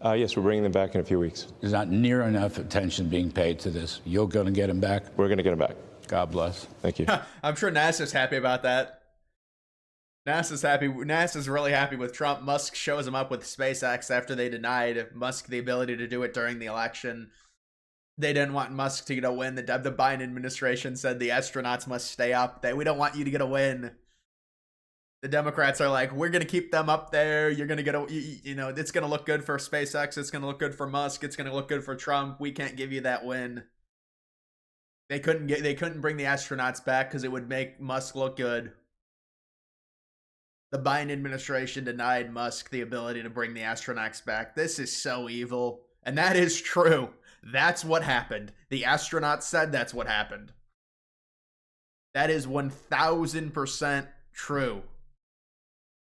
Speaker 13: Yes, we're bringing them back in a few weeks.
Speaker 12: There's not near enough attention being paid to this. You're going to get them back?
Speaker 13: We're going to get them back.
Speaker 12: God bless.
Speaker 13: Thank you.
Speaker 1: I'm sure NASA's happy about that. NASA's happy. NASA's really happy with Trump. Musk shows him up with SpaceX after they denied Musk the ability to do it during the election. They didn't want Musk to get a win. The Biden administration said the astronauts must stay up. We don't want you to get a win. The Democrats are like, we're going to keep them up there. You're going to get it's going to look good for SpaceX. It's going to look good for Musk. It's going to look good for Trump. We can't give you that win. They couldn't bring the astronauts back because it would make Musk look good. The Biden administration denied Musk the ability to bring the astronauts back. This is so evil. And that is true. That's what happened. The astronauts said that's what happened. That is 1000% true.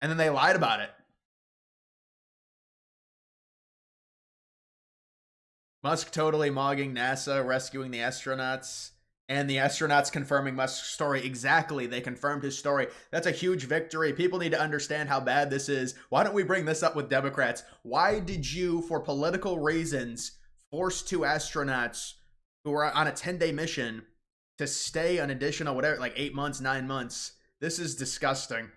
Speaker 1: And then they lied about it. Musk totally mogging NASA, rescuing the astronauts, and the astronauts confirming Musk's story. Exactly, they confirmed his story. That's a huge victory. People need to understand how bad this is. Why don't we bring this up with Democrats? Why did you, for political reasons, force 2 astronauts who were on a 10-day mission to stay an additional, 8 months, 9 months? This is disgusting.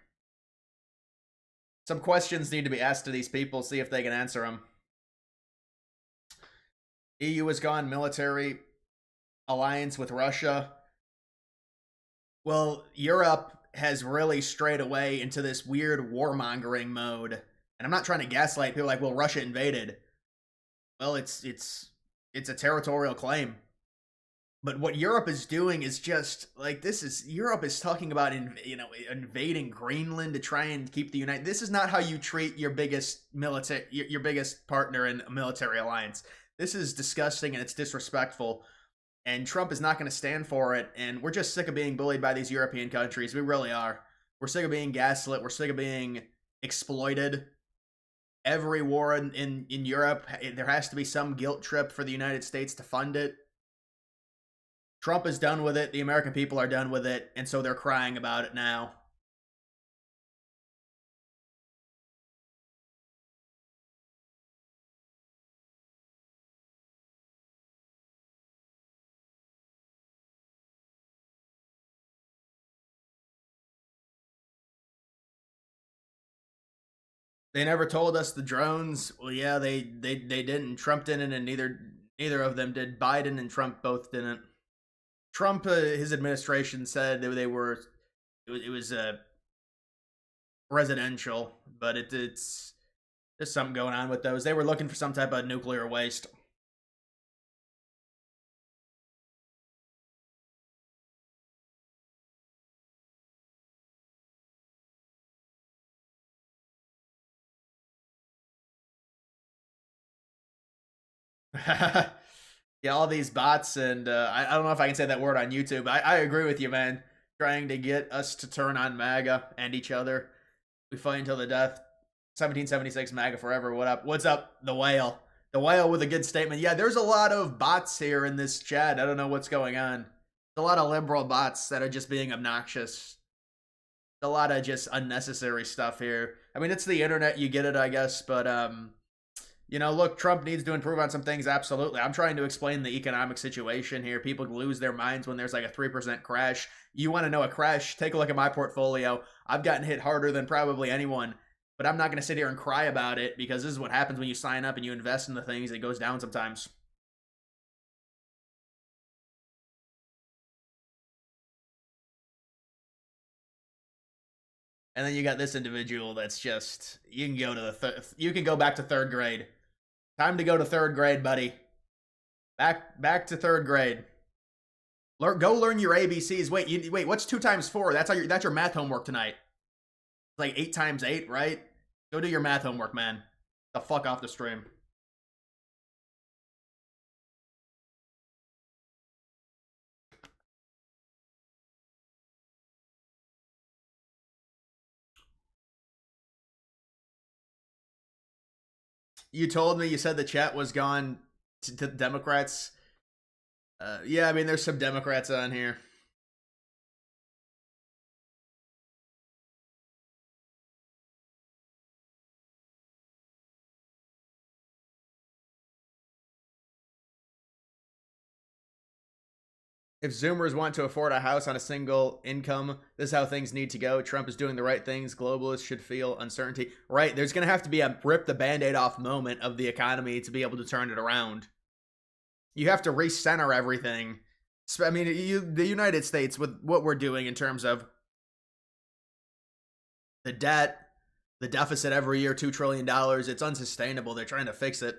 Speaker 1: Some questions need to be asked to these people, see if they can answer them. EU has gone military alliance with Russia. Well, Europe has really strayed away into this weird warmongering mode. And I'm not trying to gaslight people like, well, Russia invaded. Well, it's a territorial claim. But what Europe is doing is just like, Europe is talking about invading Greenland to try and keep the United. This is not how you treat your biggest your biggest partner in a military alliance. This is disgusting and it's disrespectful. And Trump is not going to stand for it. And we're just sick of being bullied by these European countries. We really are. We're sick of being gaslit. We're sick of being exploited. Every war in Europe, there has to be some guilt trip for the United States to fund it. Trump is done with it. The American people are done with it. And so they're crying about it now. They never told us the drones. Well, yeah, they didn't. Trump didn't, and neither of them did. Biden and Trump both didn't. Trump, his administration said it was residential, but it's there's something going on with those. They were looking for some type of nuclear waste. Yeah, all these bots, and I don't know if I can say that word on YouTube. I agree with you, man. Trying to get us to turn on MAGA and each other. We fight until the death. 1776 MAGA forever. What up? What's up? The whale. The whale with a good statement. Yeah, there's a lot of bots here in this chat. I don't know what's going on. There's a lot of liberal bots that are just being obnoxious. A lot of just unnecessary stuff here. I mean, it's the internet. You get it, I guess. But You know, look, Trump needs to improve on some things, absolutely. I'm trying to explain the economic situation here. People lose their minds when there's like a 3% crash. You want to know a crash? Take a look at my portfolio. I've gotten hit harder than probably anyone, but I'm not going to sit here and cry about it because this is what happens when you sign up and you invest in the things. It goes down sometimes. And then you got this individual that's just, you can go to you can go back to 3rd grade. Time to go to 3rd grade, buddy. Back to 3rd grade. Go learn your ABCs. Wait, what's 2 times 4? That's your math homework tonight. It's like 8 times 8, right? Go do your math homework, man. The fuck off the stream. You told me, you said the chat was gone to Democrats. Yeah, I mean, there's some Democrats on here. If Zoomers want to afford a house on a single income, this is how things need to go. Trump is doing the right things. Globalists should feel uncertainty. Right, there's going to have to be a rip the Band-Aid off moment of the economy to be able to turn it around. You have to recenter everything. I mean, the United States, with what we're doing in terms of the debt, the deficit every year, $2 trillion, it's unsustainable. They're trying to fix it.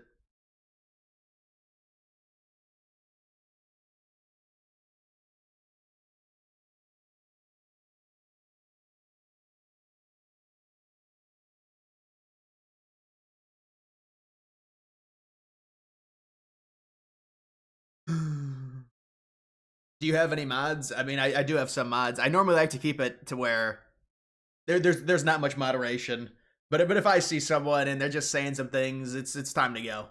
Speaker 1: Do you have any mods? I mean, I do have some mods. I normally like to keep it to where there's not much moderation. But if I see someone and they're just saying some things, it's time to go.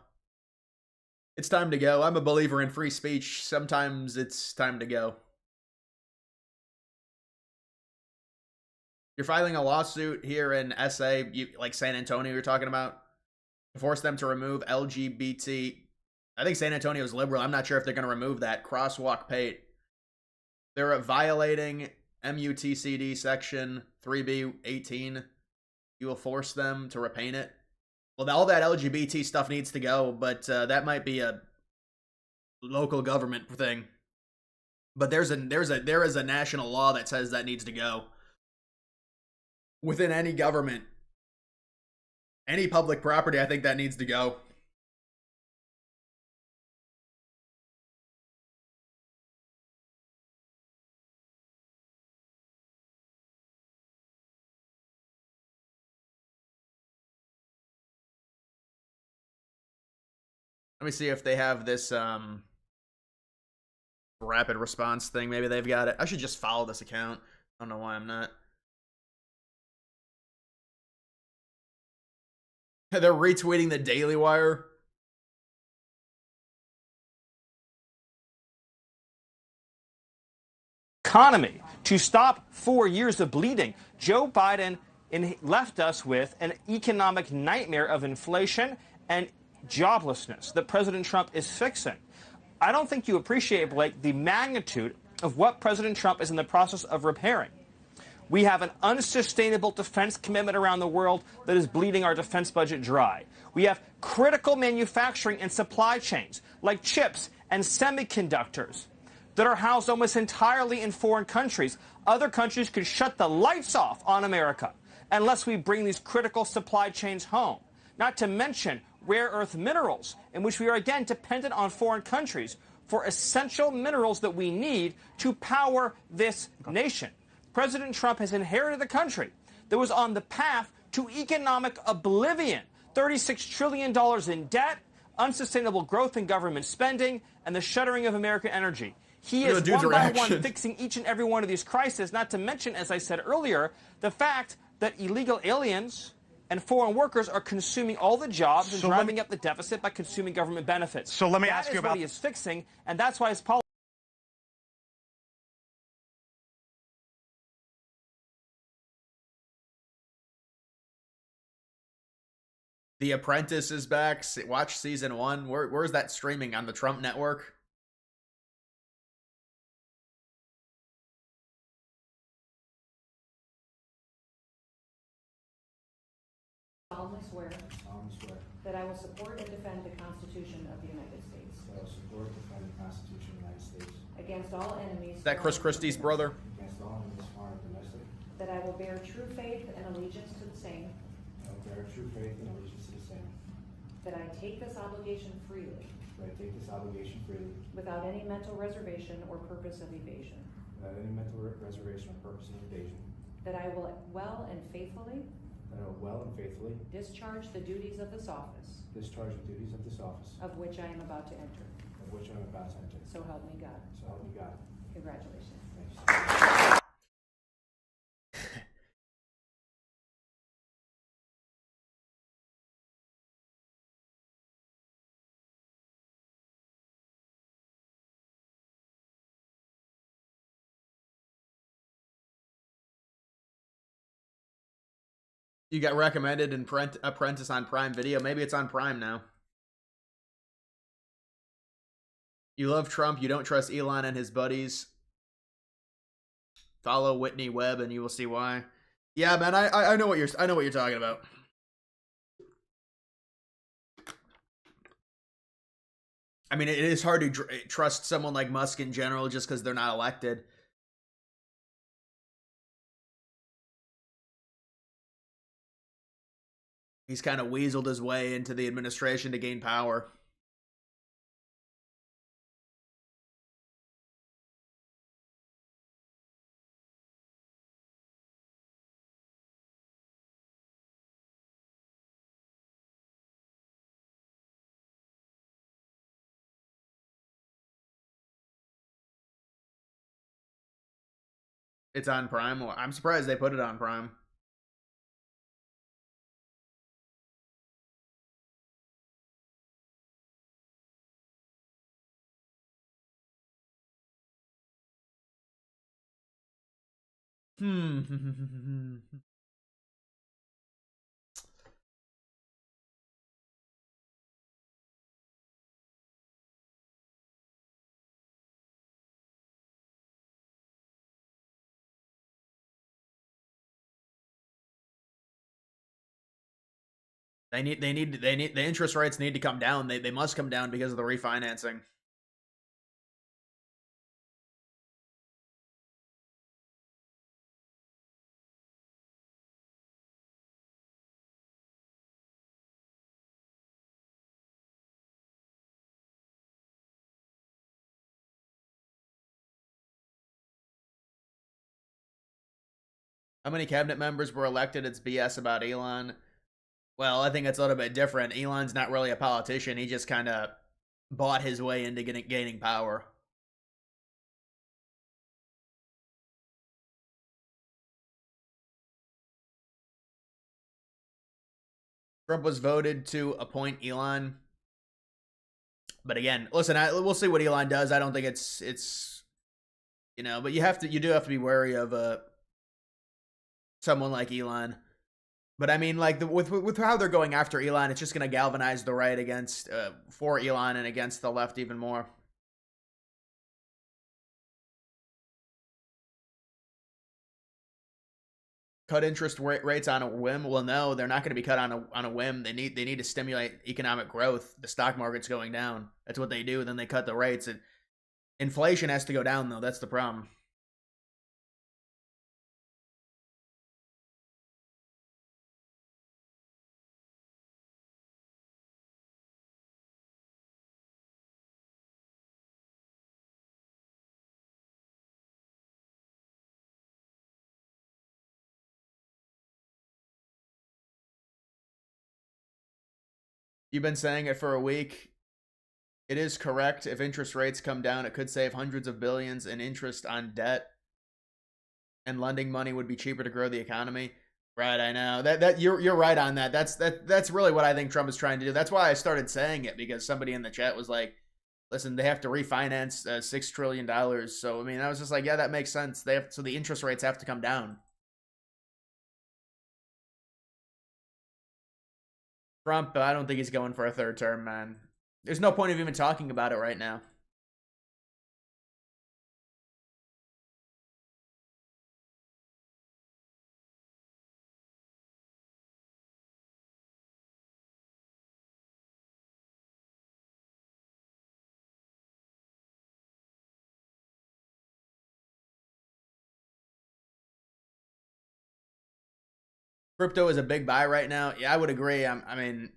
Speaker 1: It's time to go. I'm a believer in free speech. Sometimes it's time to go. You're filing a lawsuit here in SA, like San Antonio you're talking about, to force them to remove LGBT. I think San Antonio's liberal. I'm not sure if they're going to remove that. Crosswalk Pate. They're violating MUTCD section 3B18. You will force them to repaint it. Well, all that LGBT stuff needs to go, but that might be a local government thing. But there is a national law that says that needs to go. Within any government, any public property, I think that needs to go. Let me see if they have this rapid response thing. Maybe they've got it. I should just follow this account. I don't know why I'm not. They're retweeting the Daily Wire.
Speaker 14: Economy to stop 4 years of bleeding. Joe Biden left us with an economic nightmare of inflation and joblessness that President Trump is fixing. I don't think you appreciate, Blake, the magnitude of what President Trump is in the process of repairing. We have an unsustainable defense commitment around the world that is bleeding our defense budget dry. We have critical manufacturing and supply chains like chips and semiconductors that are housed almost entirely in foreign countries. Other countries could shut the lights off on America unless we bring these critical supply chains home. Not to mention rare earth minerals, in which we are again dependent on foreign countries for essential minerals that we need to power this nation. President Trump has inherited a country that was on the path to economic oblivion. $36 trillion in debt, unsustainable growth in government spending, and the shuttering of American energy. He is one by one fixing each and every one of these crises, not to mention, as I said earlier, the fact that illegal aliens and foreign workers are consuming all the jobs and driving up the deficit by consuming government benefits.
Speaker 15: So let me ask you about...
Speaker 14: That is what he is fixing, and that's why his policy...
Speaker 1: The Apprentice is back. Watch season 1. Where's that streaming? On the Trump network?
Speaker 15: Solemnly swear that I will support and defend the Constitution of the United States.
Speaker 16: That I will support and defend the Constitution of the United States.
Speaker 15: Against all enemies.
Speaker 1: Is that Chris Christie's brother?
Speaker 16: Against all enemies, foreign and domestic.
Speaker 15: That I will bear true faith and allegiance to the same.
Speaker 16: I will bear true faith and allegiance to the same.
Speaker 15: That I take this obligation freely.
Speaker 16: That I take this obligation freely.
Speaker 15: Without any mental reservation or purpose of evasion.
Speaker 16: Without any mental reservation or purpose of evasion.
Speaker 15: That I will well and faithfully.
Speaker 16: That I will well and faithfully.
Speaker 15: Discharge the duties of this office.
Speaker 16: Discharge the duties of this office.
Speaker 15: Of which I am about to enter.
Speaker 16: Of which I am about to enter.
Speaker 15: So help me God.
Speaker 16: So help me God.
Speaker 15: Congratulations.
Speaker 16: Thanks.
Speaker 1: You got recommended in Apprentice on Prime Video. Maybe it's on Prime now. You love Trump. You don't trust Elon and his buddies. Follow Whitney Webb and you will see why. Yeah, man, I know what you're talking about. I mean, it is hard to trust someone like Musk in general just because they're not elected. He's kind of weaseled his way into the administration to gain power. It's on Prime. Well, I'm surprised they put it on Prime. They need the interest rates need to come down. They must come down because of the refinancing. How many cabinet members were elected? It's BS about Elon. Well, I think it's a little bit different. Elon's not really a politician. He just kind of bought his way into gaining power. Trump was voted to appoint Elon. But again, listen, we'll see what Elon does. I don't think it's you know, but you do have to be wary of someone like Elon. But I mean, like with how they're going after Elon, it's just going to galvanize the right against for Elon and against the left even more. Cut interest rates on a whim? Well, no, they're not going to be cut on a whim. They need to stimulate economic growth. The stock market's going down. That's what they do. Then they cut the rates. And inflation has to go down, though. That's the problem. You've been saying it for a week. It is correct. If interest rates come down, it could save hundreds of billions in interest on debt. And lending money would be cheaper to grow the economy. Right, I know. That you're right on that. That's really what I think Trump is trying to do. That's why I started saying it, because somebody in the chat was like, listen, they have to refinance $6 trillion. So I mean, I was just like, yeah, that makes sense. So the interest rates have to come down. Trump, I don't think he's going for a third term, man. There's no point of even talking about it right now. Crypto is a big buy right now. Yeah, I would agree. I mean,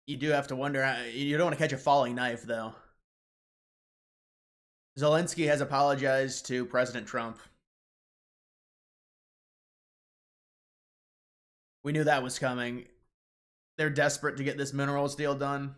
Speaker 1: you do have to wonder. You don't want to catch a falling knife, though. Zelensky has apologized to President Trump. We knew that was coming. They're desperate to get this minerals deal done.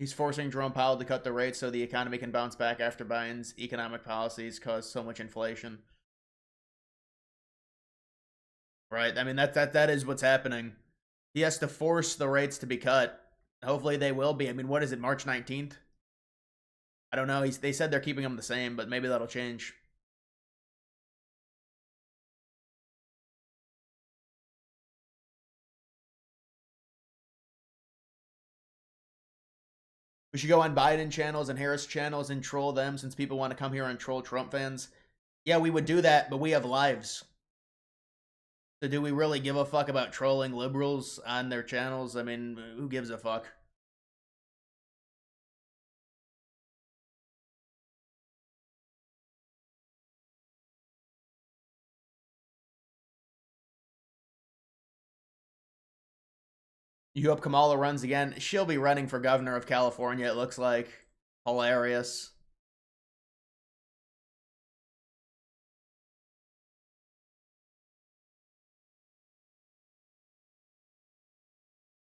Speaker 1: He's forcing Jerome Powell to cut the rates so the economy can bounce back after Biden's economic policies caused so much inflation. Right? I mean, that is what's happening. He has to force the rates to be cut. Hopefully they will be. I mean, what is it, March 19th? I don't know. They said they're keeping them the same, but maybe that'll change. We should go on Biden channels and Harris channels and troll them since people want to come here and troll Trump fans. Yeah, we would do that, but we have lives. So do we really give a fuck about trolling liberals on their channels? I mean, who gives a fuck? You hope Kamala runs again? She'll be running for governor of California, it looks like. Hilarious.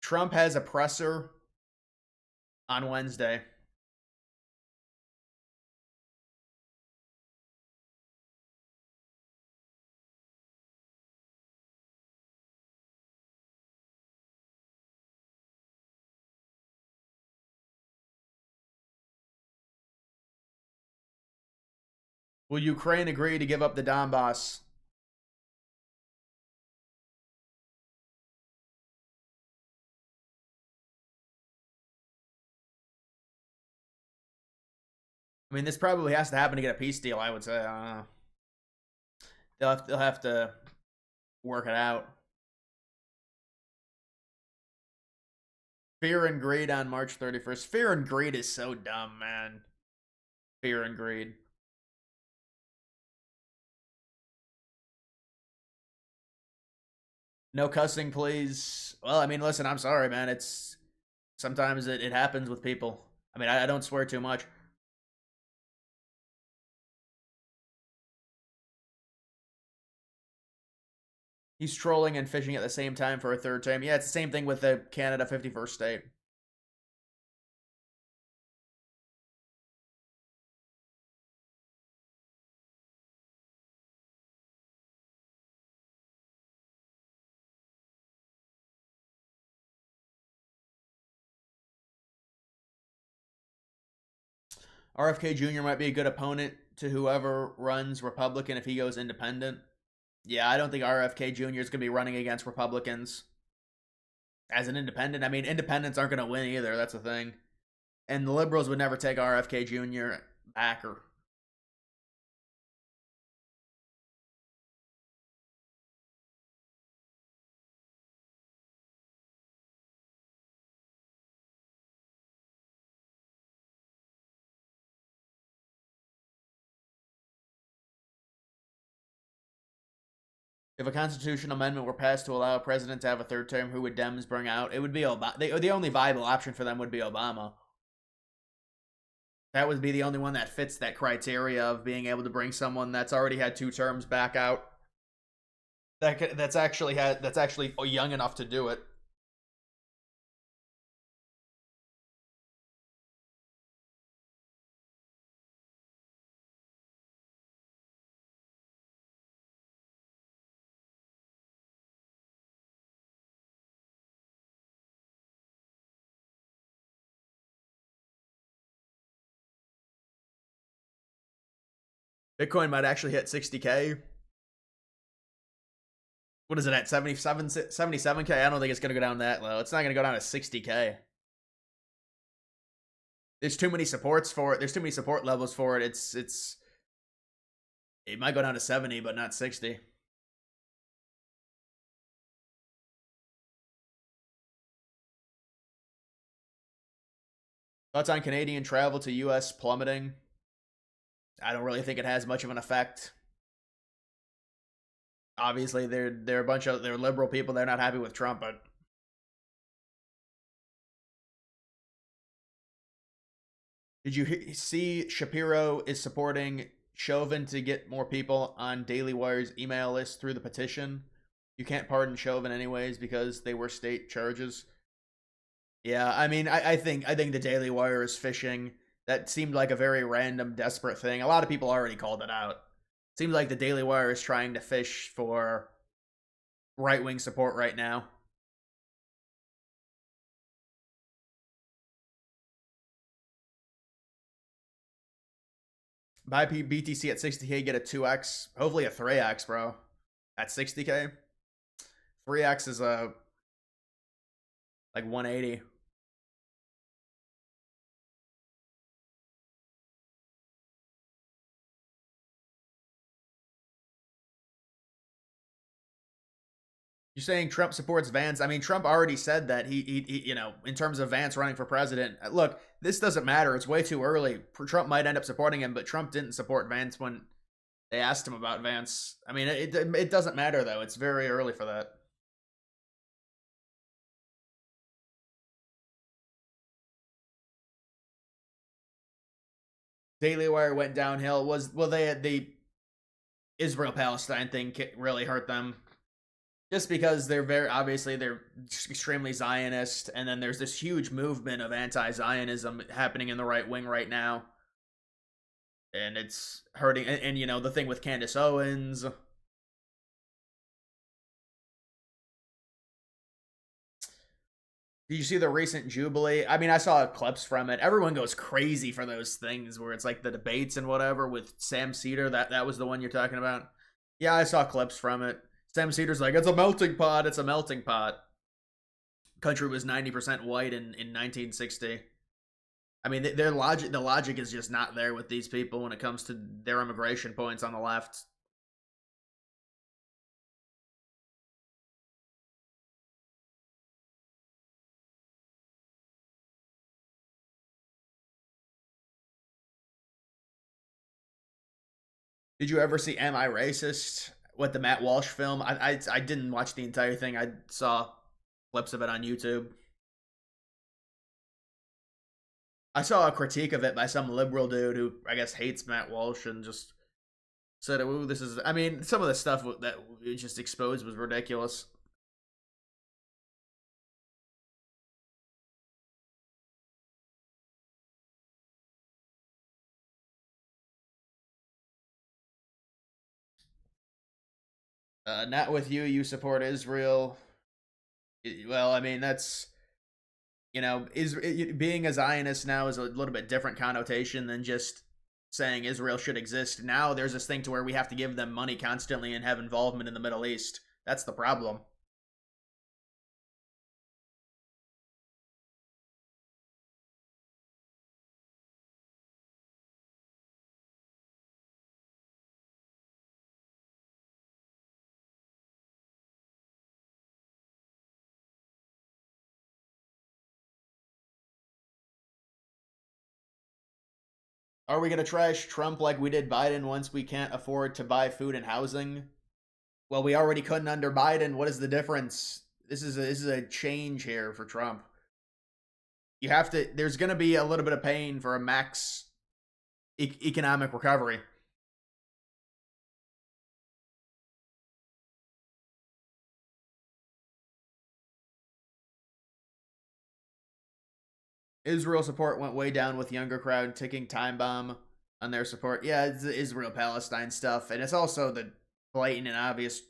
Speaker 1: Trump has a presser on Wednesday. Will Ukraine agree to give up the Donbass? I mean, this probably has to happen to get a peace deal, I would say. I don't know. They'll have to work it out. Fear and greed on March 31st. Fear and greed is so dumb, man. Fear and greed. No cussing, please. Well, I mean, listen, I'm sorry, man. It's sometimes it happens with people. I mean, I don't swear too much. He's trolling and fishing at the same time for a third term. Yeah, it's the same thing with the Canada 51st state. RFK Jr. might be a good opponent to whoever runs Republican if he goes independent. Yeah, I don't think RFK Jr. is going to be running against Republicans as an independent. I mean, independents aren't going to win either. That's the thing. And the liberals would never take RFK Jr. back or. If a constitutional amendment were passed to allow a president to have a third term, who would Dems bring out? It would be Obama. The only viable option for them would be Obama. That would be the only one that fits that criteria of being able to bring someone that's already had 2 terms back out. That's actually young enough to do it. Bitcoin might actually hit 60K. What is it at? 77K? I don't think it's going to go down that low. It's not going to go down to 60K. There's too many supports for it. There's too many support levels for it. It might go down to 70, but not 60. Thoughts on Canadian travel to US plummeting? I don't really think it has much of an effect. Obviously, they're a bunch of they're liberal people. They're not happy with Trump, but did you see Shapiro is supporting Chauvin to get more people on Daily Wire's email list through the petition? You can't pardon Chauvin anyways because they were state charges. Yeah, I mean, I think the Daily Wire is fishing. That seemed like a very random, desperate thing. A lot of people already called it out. Seems like the Daily Wire is trying to fish for right-wing support right now. Buy BTC at 60K, get a 2x, hopefully a 3x, bro. At 60K. 3x is like 180. You're saying Trump supports Vance? I mean, Trump already said that he you know, in terms of Vance running for president. Look, this doesn't matter. It's way too early. Trump might end up supporting him, but Trump didn't support Vance when they asked him about Vance. I mean, it doesn't matter, though. It's very early for that. Daily Wire went downhill. The Israel-Palestine thing really hurt them. Just because they're extremely Zionist, and then there's this huge movement of anti-Zionism happening in the right wing right now. And it's hurting, and you know, the thing with Candace Owens. Did you see the recent Jubilee? I mean, I saw clips from it. Everyone goes crazy for those things where it's like the debates and whatever with Sam Cedar. That was the one you're talking about? Yeah, I saw clips from it. Sam Cedar's like, it's a melting pot. It's a melting pot. Country was 90% white in 1960. I mean, the logic is just not there with these people when it comes to their immigration points on the left. Did you ever see Am I Racist? What, the Matt Walsh film? I didn't watch the entire thing. I saw clips of it on YouTube. I saw a critique of it by some liberal dude who I guess hates Matt Walsh and just said, "Ooh, this is." I mean, some of the stuff that it just exposed was ridiculous. Not with you. You support Israel. Well, I mean, that's, you know, being a Zionist now is a little bit different connotation than just saying Israel should exist. Now there's this thing to where we have to give them money constantly and have involvement in the Middle East. That's the problem. Are we going to trash Trump like we did Biden once we can't afford to buy food and housing? Well, we already couldn't under Biden. What is the difference? This is a change here for Trump. You have to, there's going to be a little bit of pain for a max economic recovery. Israel support went way down with younger crowd ticking time bomb on their support. Yeah, it's the Israel-Palestine stuff. And it's also the blatant and obvious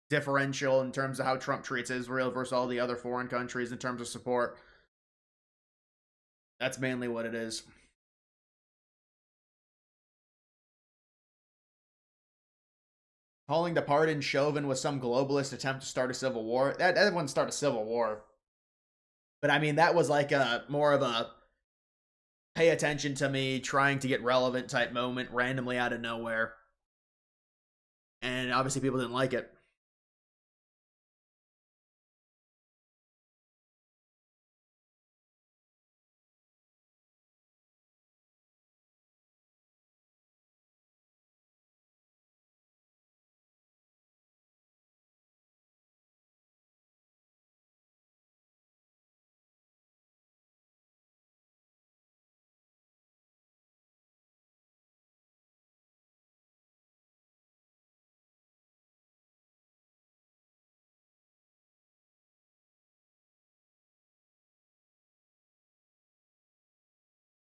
Speaker 1: differential in terms of how Trump treats Israel versus all the other foreign countries in terms of support. That's mainly what it is. Calling to pardon Chauvin was some globalist attempt to start a civil war. That wouldn't start a civil war. But I mean, that was like a more of a pay attention to me, trying to get relevant type moment randomly out of nowhere. And obviously people didn't like it.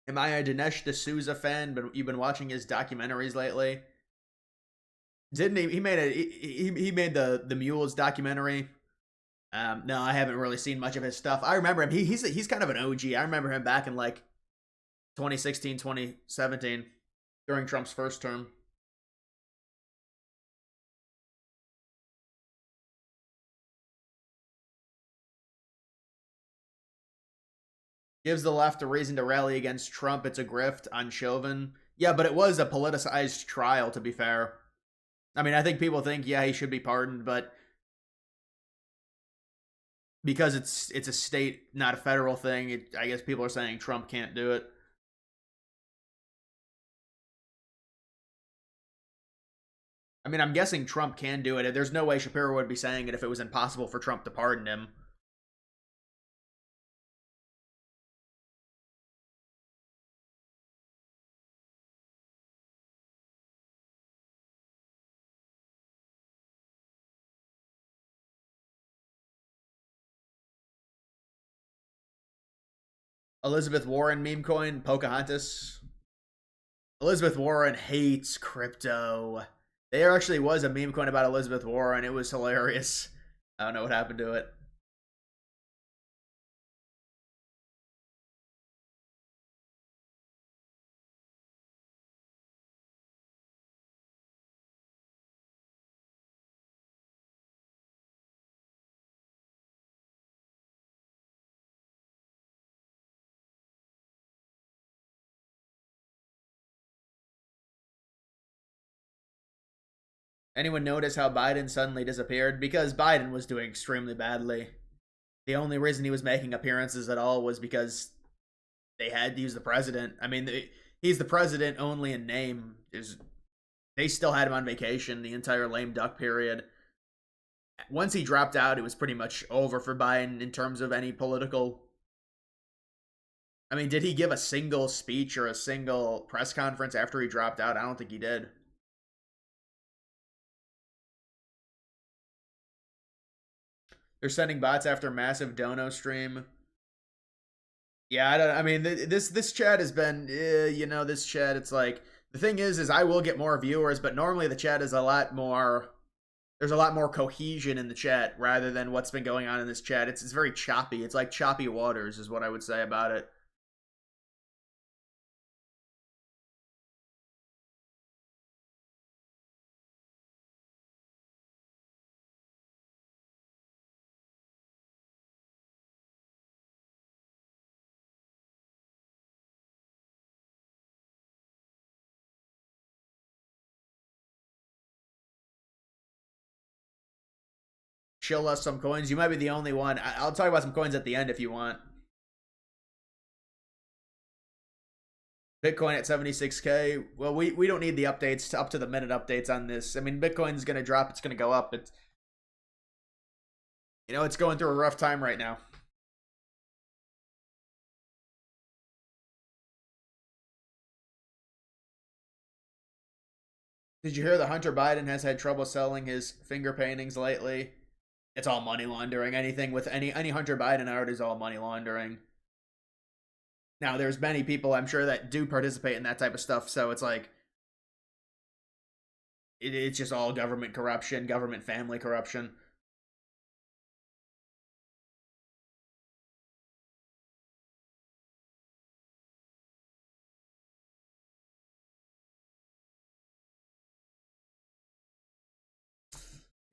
Speaker 1: Am I a Dinesh D'Souza fan? But you've been watching his documentaries lately. Didn't he? He made he made the Mules documentary. No, I haven't really seen much of his stuff. I remember him. He's kind of an OG. I remember him back in like 2016, 2017 during Trump's first term. Gives the left a reason to rally against Trump. It's a grift on Chauvin. Yeah, but it was a politicized trial, to be fair. I mean, I think people think, yeah, he should be pardoned, but because it's a state, not a federal thing, I guess people are saying Trump can't do it. I mean, I'm guessing Trump can do it. There's no way Shapiro would be saying it if it was impossible for Trump to pardon him. Elizabeth Warren meme coin, Pocahontas. Elizabeth Warren hates crypto. There actually was a meme coin about Elizabeth Warren. It was hilarious. I don't know what happened to it. Anyone notice how Biden suddenly disappeared? Because Biden was doing extremely badly. The only reason he was making appearances at all was because they had to use the president. I mean, he's the president only in name. They still had him on vacation the entire lame duck period. Once he dropped out, it was pretty much over for Biden in terms of any political. I mean, did he give a single speech or a single press conference after he dropped out? I don't think he did. They're sending bots after massive dono stream. Yeah, I mean, this chat has been, this chat, it's like, the thing is I will get more viewers, but normally the chat is a lot more, there's a lot more cohesion in the chat rather than what's been going on in this chat. It's very choppy. It's like choppy waters is what I would say about it. Chill us some coins. You might be the only one. I'll talk about some coins at the end if you want. Bitcoin at 76K. Well, we don't need the updates, up to the minute updates on this. I mean, Bitcoin's going to drop. It's going to go up. It's going through a rough time right now. Did you hear that Hunter Biden has had trouble selling his finger paintings lately? It's all money laundering. Anything with any Hunter Biden art is all money laundering. Now, there's many people, I'm sure, that do participate in that type of stuff, so it's like, it's just all government corruption, government family corruption.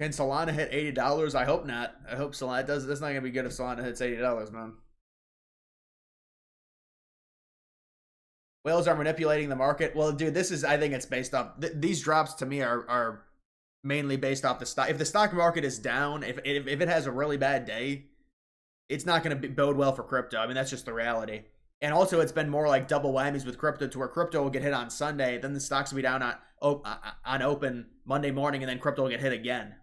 Speaker 1: Can Solana hit $80? I hope not. I hope Solana does. That's not gonna be good if Solana hits $80, man. Whales are manipulating the market. Well, dude, this is. I think it's based off. These drops to me are mainly based off the stock. If the stock market is down, if it has a really bad day, it's not going to bode well for crypto. I mean, that's just the reality. And also, it's been more like double whammies with crypto, to where crypto will get hit on Sunday, then the stocks will be down on open Monday morning, and then crypto will get hit again.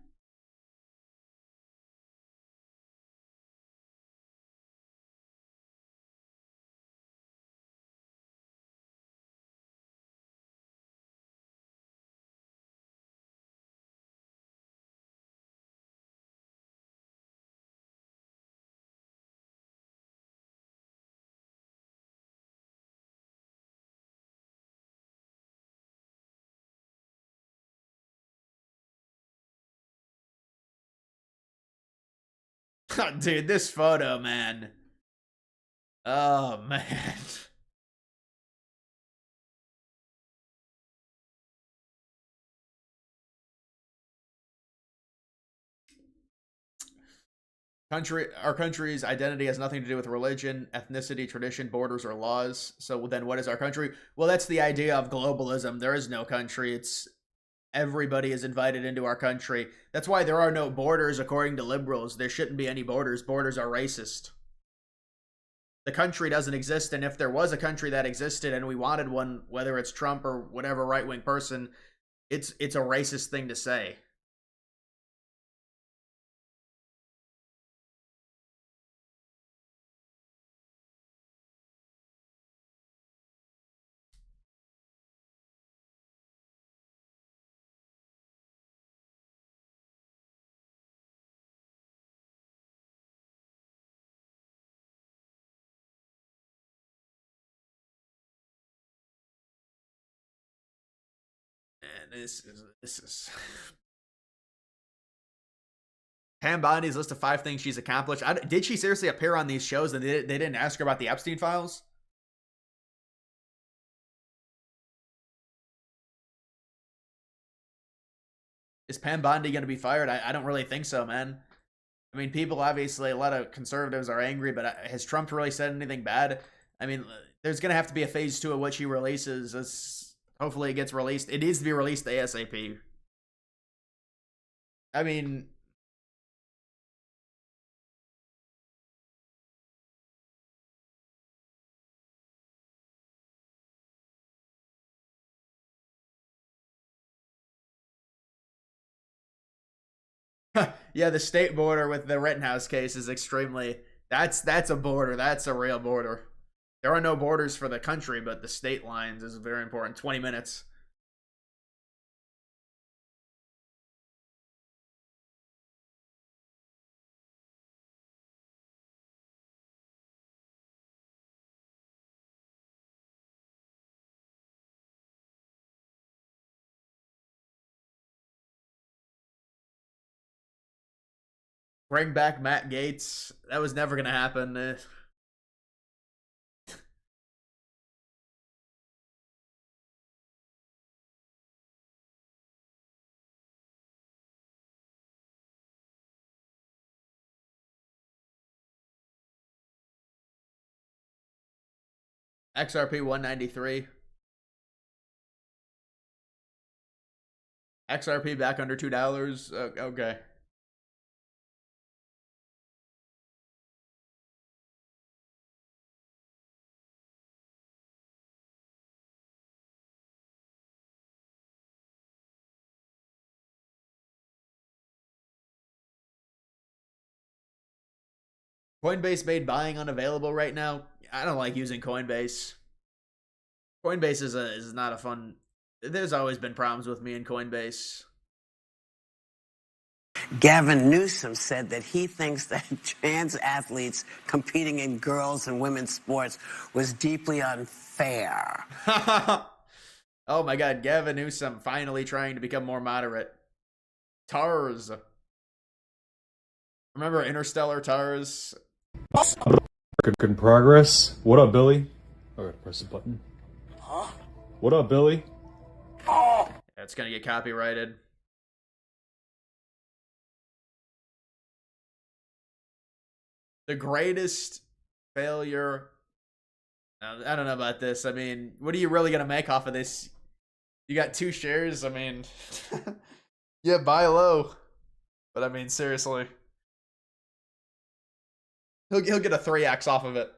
Speaker 1: Dude, this photo, man. Oh, man. Our country's identity has nothing to do with religion, ethnicity, tradition, borders, or laws. So then what is our country? Well, that's the idea of globalism. There is no country. It's everybody is invited into our country. That's why there are no borders, according to liberals. There shouldn't be any borders. Borders are racist. The country doesn't exist, and if there was a country that existed and we wanted one, whether it's Trump or whatever right-wing person, it's a racist thing to say. And this is Pam Bondi's list of 5 things she's accomplished. Did she seriously appear on these shows and they didn't ask her about the Epstein files? Is Pam Bondi going to be fired? I don't really think so, man. I mean, people, obviously, a lot of conservatives are angry, but has Trump really said anything bad? I mean, there's going to have to be a phase 2 of what she releases. Hopefully it gets released. It needs to be released ASAP. I mean... yeah, the state border with the Rittenhouse case is extremely... That's a border. That's a real border. There are no borders for the country, but the state lines is very important. 20 minutes. Bring back Matt Gaetz. That was never going to happen. XRP 193. XRP back under $2. Okay. Coinbase made buying unavailable right now. I don't like using Coinbase. Coinbase is not a fun... There's always been problems with me in Coinbase.
Speaker 4: Gavin Newsom said that he thinks that trans athletes competing in girls' and women's sports was deeply unfair.
Speaker 1: Oh my God, Gavin Newsom finally trying to become more moderate. TARS. Remember Interstellar TARS?
Speaker 17: Good progress. What up, Billy? I gotta press the button. Huh? What up, Billy?
Speaker 1: It's gonna get copyrighted. The greatest failure. I don't know about this. I mean, what are you really going to make off of this? You got 2 shares. I mean, yeah, buy low. But I mean, seriously. He'll get a 3x off of it.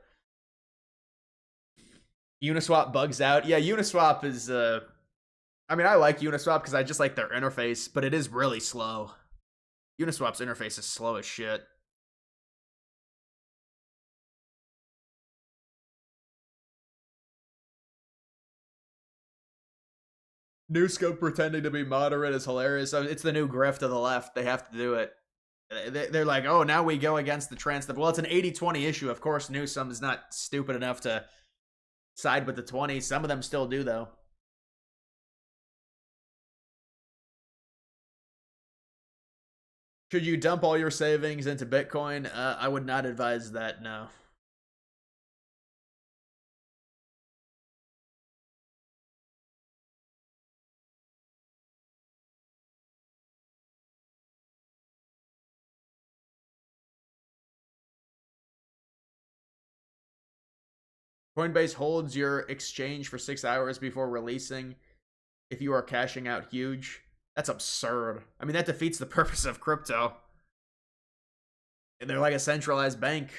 Speaker 1: Uniswap bugs out. Yeah, Uniswap is, I mean, I like Uniswap because I just like their interface, but it is really slow. Uniswap's interface is slow as shit. New Scope pretending to be moderate is hilarious. It's the new grift of the left. They have to do it. They're like, oh, now we go against the trend stuff. Well, it's an 80-20 issue. Of course, Newsom is not stupid enough to side with the 20. Some of them still do, though. Should you dump all your savings into Bitcoin? I would not advise that, no. Coinbase holds your exchange for 6 hours before releasing if you are cashing out huge. That's absurd. I mean, that defeats the purpose of crypto. And they're like a centralized bank.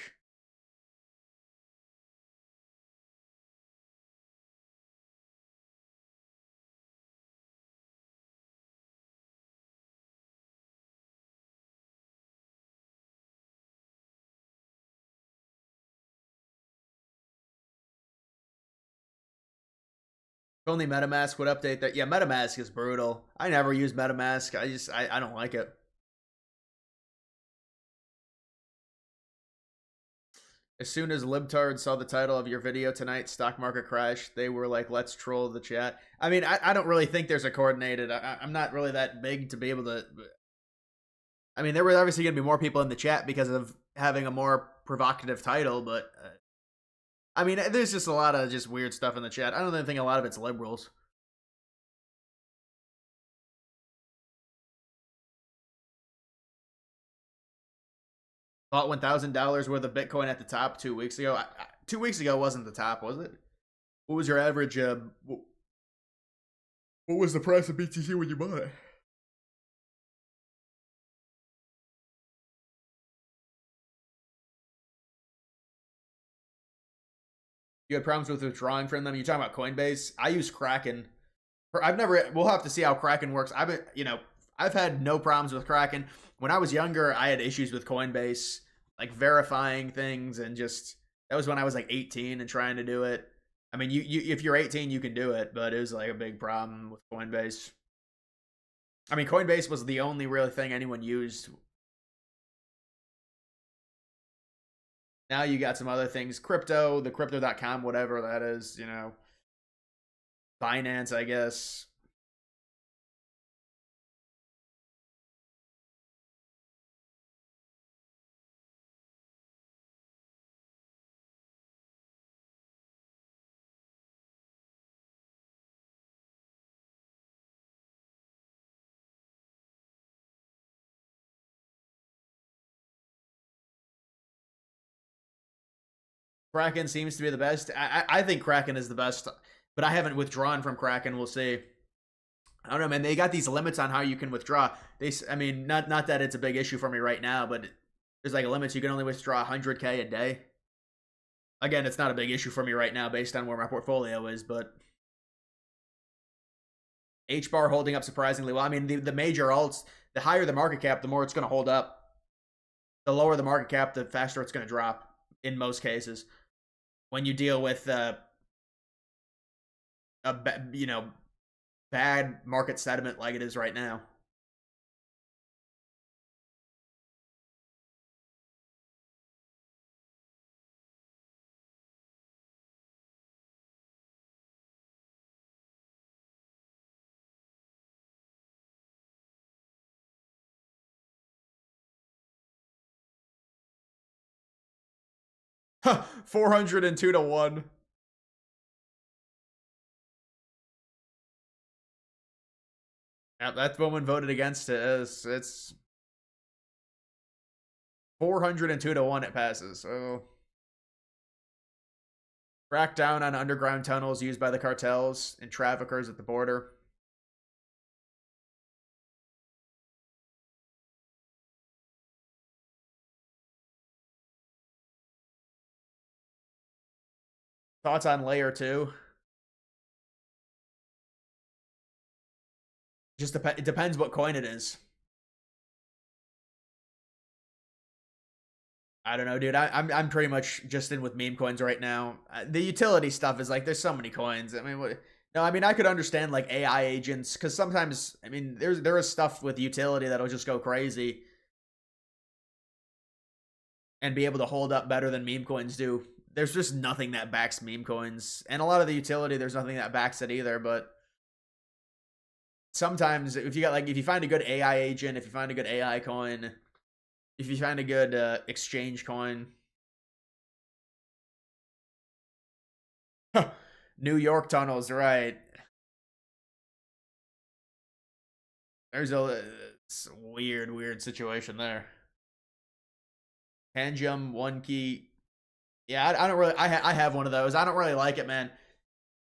Speaker 1: If only MetaMask would update that. Yeah, MetaMask is brutal. I never use MetaMask. I don't like it. As soon as libtards saw the title of your video tonight, stock market crash, they were like, let's troll the chat. I mean, I don't really think there's a coordinated. I'm not really that big to be able to. I mean, there were obviously going to be more people in the chat because of having a more provocative title, but I mean, there's just a lot of just weird stuff in the chat. I don't even think a lot of it's liberals. Bought $1,000 worth of Bitcoin at the top 2 weeks ago. 2 weeks ago wasn't the top, was it? What was your average? What was the price of BTC when you bought it? You had problems with withdrawing from them. You talking about Coinbase? I use Kraken. We'll have to see how Kraken works. I've had no problems with Kraken. When I was younger, I had issues with Coinbase, like verifying things, and just that was when I was like 18 and trying to do it. I mean, you if you're 18, you can do it, but it was like a big problem with Coinbase. I mean, Coinbase was the only real thing anyone used. Now you got some other things, crypto, the crypto.com, whatever that is, Binance, I guess. Kraken seems to be the best. I think Kraken is the best, but I haven't withdrawn from Kraken. We'll see. I don't know, man. They got these limits on how you can withdraw. I mean, not that it's a big issue for me right now, but there's like a limit. You can only withdraw 100K a day. Again, it's not a big issue for me right now based on where my portfolio is, but H-bar holding up surprisingly well. I mean, the major alts, the higher the market cap, the more it's going to hold up. The lower the market cap, the faster it's going to drop in most cases. When you deal with bad market sentiment like it is right now. Huh, 402 to 1. Yeah, that woman voted against it. It's 402 to 1 it passes. So crack down on underground tunnels used by the cartels and traffickers at the border. Thoughts on layer 2? Just it depends what coin it is. I don't know, dude. I'm pretty much just in with meme coins right now. The utility stuff is like, there's so many coins. I mean, no, I mean, I could understand like AI agents, because sometimes, I mean, there is stuff with utility that'll just go crazy and be able to hold up better than meme coins do. There's just nothing that backs meme coins, and a lot of the utility, there's nothing that backs it either. But sometimes if you find a good AI agent, if you find a good AI coin, if you find a good exchange coin. New York tunnels, right. There's a weird situation there. Tangium, 1 key. Yeah, I don't really, I have one of those. I don't really like it, man.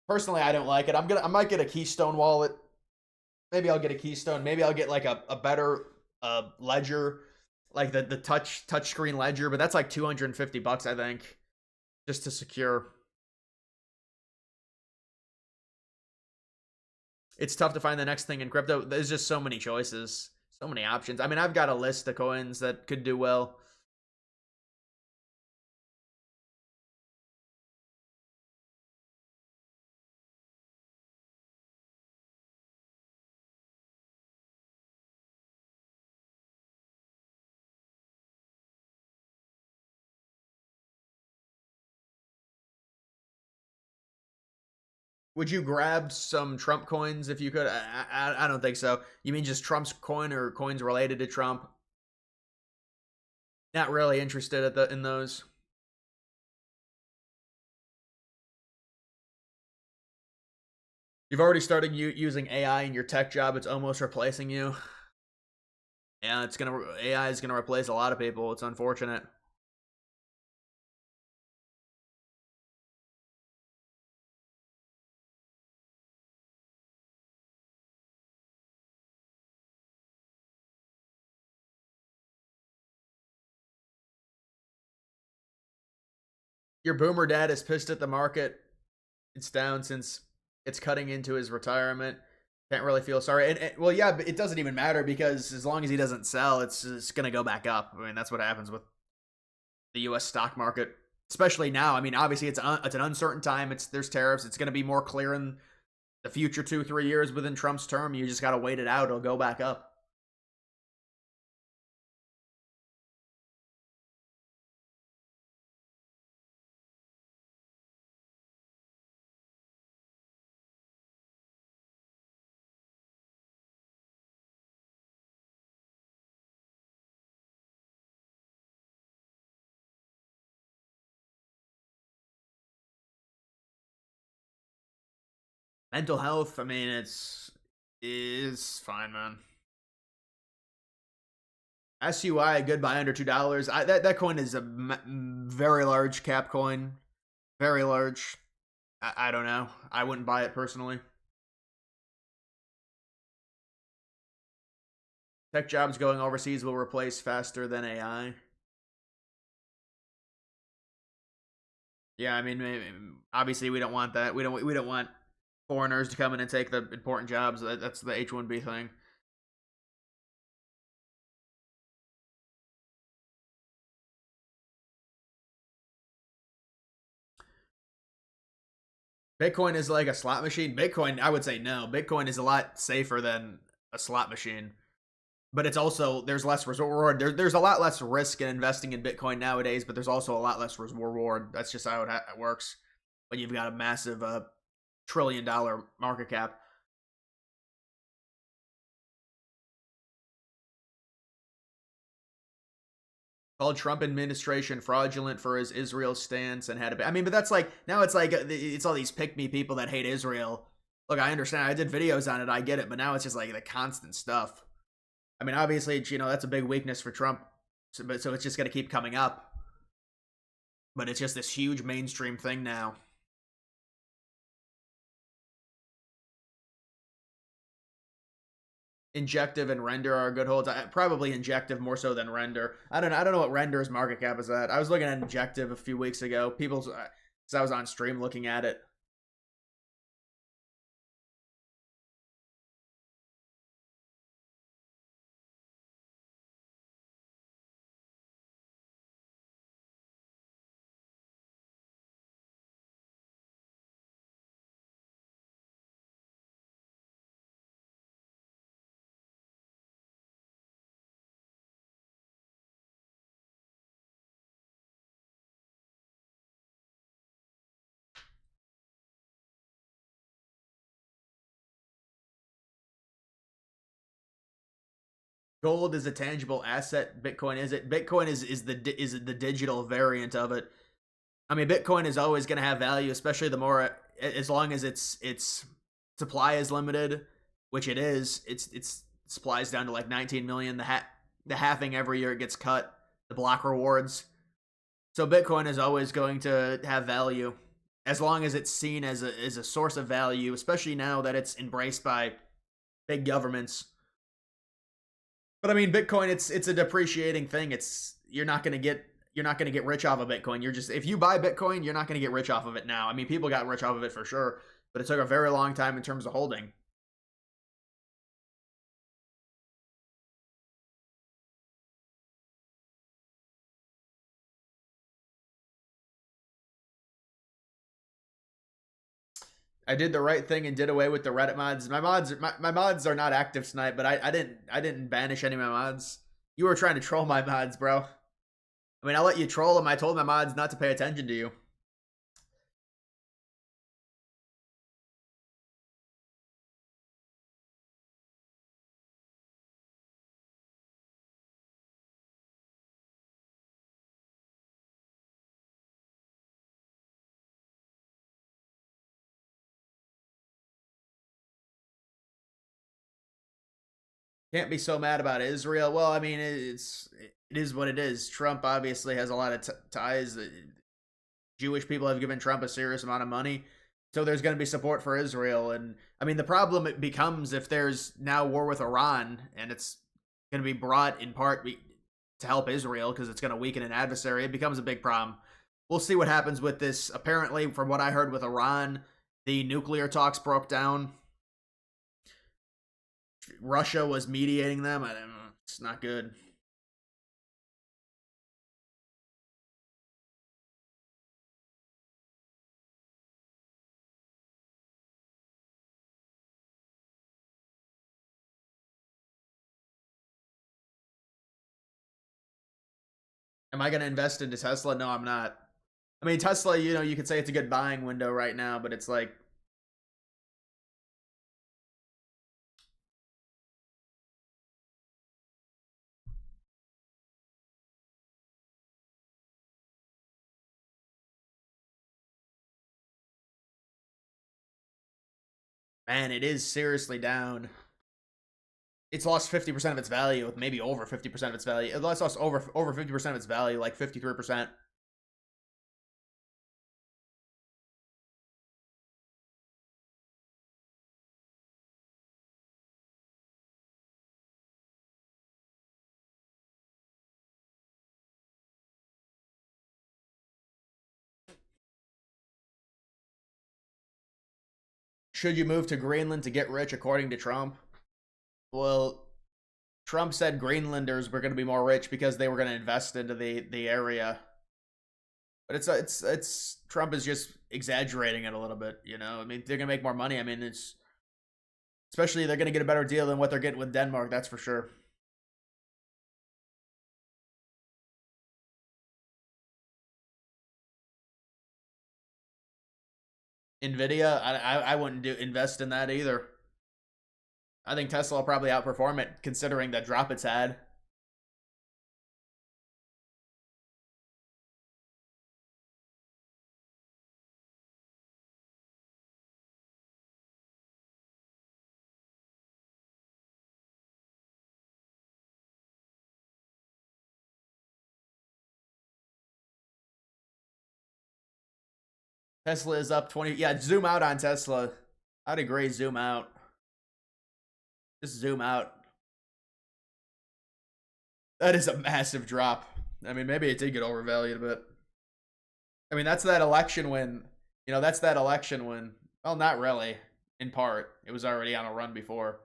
Speaker 1: Personally, I don't like it. I might get a Keystone wallet. Maybe I'll get a Keystone. Maybe I'll get like a better ledger, like the touchscreen ledger, but that's like $250, I think, just to secure. It's tough to find the next thing in crypto. There's just so many choices, so many options. I mean, I've got a list of coins that could do well. Would you grab some Trump coins if you could? I don't think so. You mean just Trump's coin or coins related to Trump? Not really interested in those. You've already started using AI in your tech job. It's almost replacing you. Yeah, AI is gonna replace a lot of people. It's unfortunate. Your boomer dad is pissed at the market. It's down since it's cutting into his retirement. Can't really feel sorry. And well, yeah, but it doesn't even matter, because as long as he doesn't sell, it's going to go back up. I mean, that's what happens with the U.S. stock market, especially now. I mean, obviously it's an uncertain time. There's tariffs. It's going to be more clear in the future 2-3 years within Trump's term. You just got to wait it out. It'll go back up. Mental health, I mean, is fine, man. SUI, good buy under $2. That coin is a very large cap coin. Very large. I don't know. I wouldn't buy it personally. Tech jobs going overseas will replace faster than AI. Yeah, I mean, obviously we don't want that. We don't want foreigners to come in and take the important jobs. That's the H-1B thing. Bitcoin is like a slot machine. Bitcoin, I would say no. Bitcoin is a lot safer than a slot machine. But it's also, there's less reward. There's a lot less risk in investing in Bitcoin nowadays, but there's also a lot less reward. That's just how it works when you've got a massive $1 trillion market cap. Called Trump administration fraudulent for his Israel stance and had a. I mean, but that's like, now it's like, it's all these pick-me people that hate Israel. Look, I understand. I did videos on it. I get it. But now it's just like the constant stuff. I mean, obviously, that's a big weakness for Trump. So it's just going to keep coming up. But it's just this huge mainstream thing now. Injective and Render are good holds. Probably Injective more so than Render. I don't know what Render's market cap is at. I was looking at Injective a few weeks ago. So I was on stream looking at it. Gold is a tangible asset. Bitcoin is it? Bitcoin is the digital variant of it. I mean, Bitcoin is always going to have value, especially the more as long as its supply is limited, which it is. Its supply is down to like 19 million. The halving every year it gets cut. The block rewards. So Bitcoin is always going to have value as long as it's seen as a source of value, especially now that it's embraced by big governments. But I mean, Bitcoin, it's a depreciating thing. You're not gonna get rich off of Bitcoin. If you buy Bitcoin, you're not gonna get rich off of it now. I mean, people got rich off of it for sure, but it took a very long time in terms of holding. I did the right thing and did away with the Reddit mods. My mods are not active tonight, but I didn't banish any of my mods. You were trying to troll my mods, bro. I mean, I let you troll them. I told my mods not to pay attention to you. Can't be so mad about Israel. Well, I mean, it is what it is. Trump obviously has a lot of ties. Jewish people have given Trump a serious amount of money. So there's going to be support for Israel. And I mean, the problem it becomes if there's now war with Iran and it's going to be brought in part to help Israel because it's going to weaken an adversary, it becomes a big problem. We'll see what happens with this. Apparently, from what I heard with Iran, the nuclear talks broke down. Russia was mediating them. I don't know. It's not good. Am I going to invest into Tesla? No, I'm not. I mean, Tesla, you could say it's a good buying window right now, but it's like, man, it is seriously down. It's lost 50% of its value, maybe over 50% of its value. It lost over 50% of its value, like 53%. Should you move to Greenland to get rich, according to Trump? Well, Trump said Greenlanders were going to be more rich because they were going to invest into the area. But it's Trump is just exaggerating it a little bit, I mean, they're going to make more money. I mean, especially they're going to get a better deal than what they're getting with Denmark, that's for sure. Nvidia, I wouldn't invest in that either. I think Tesla will probably outperform it considering the drop it's had. Tesla is up 20. Yeah, zoom out on Tesla. I'd agree, zoom out. Just zoom out. That is a massive drop. I mean, maybe it did get overvalued, but I mean, that's that election win. You know, that's that election win. Well, not really. In part, it was already on a run before.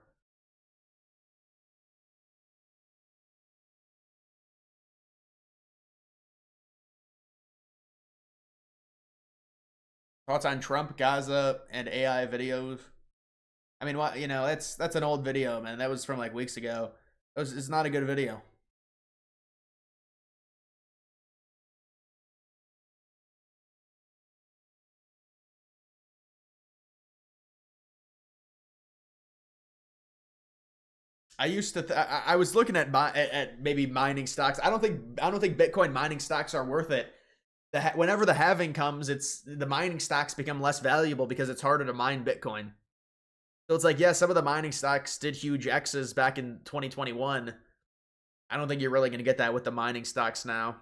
Speaker 1: Thoughts on Trump, Gaza, and AI videos? I mean, what, you know, that's an old video, man. That was from like weeks ago. It's not a good video. I used to. I was looking at maybe mining stocks. I don't think Bitcoin mining stocks are worth it. Whenever the halving comes, the mining stocks become less valuable because it's harder to mine Bitcoin. So it's like, yeah, some of the mining stocks did huge X's back in 2021. I don't think you're really going to get that with the mining stocks now.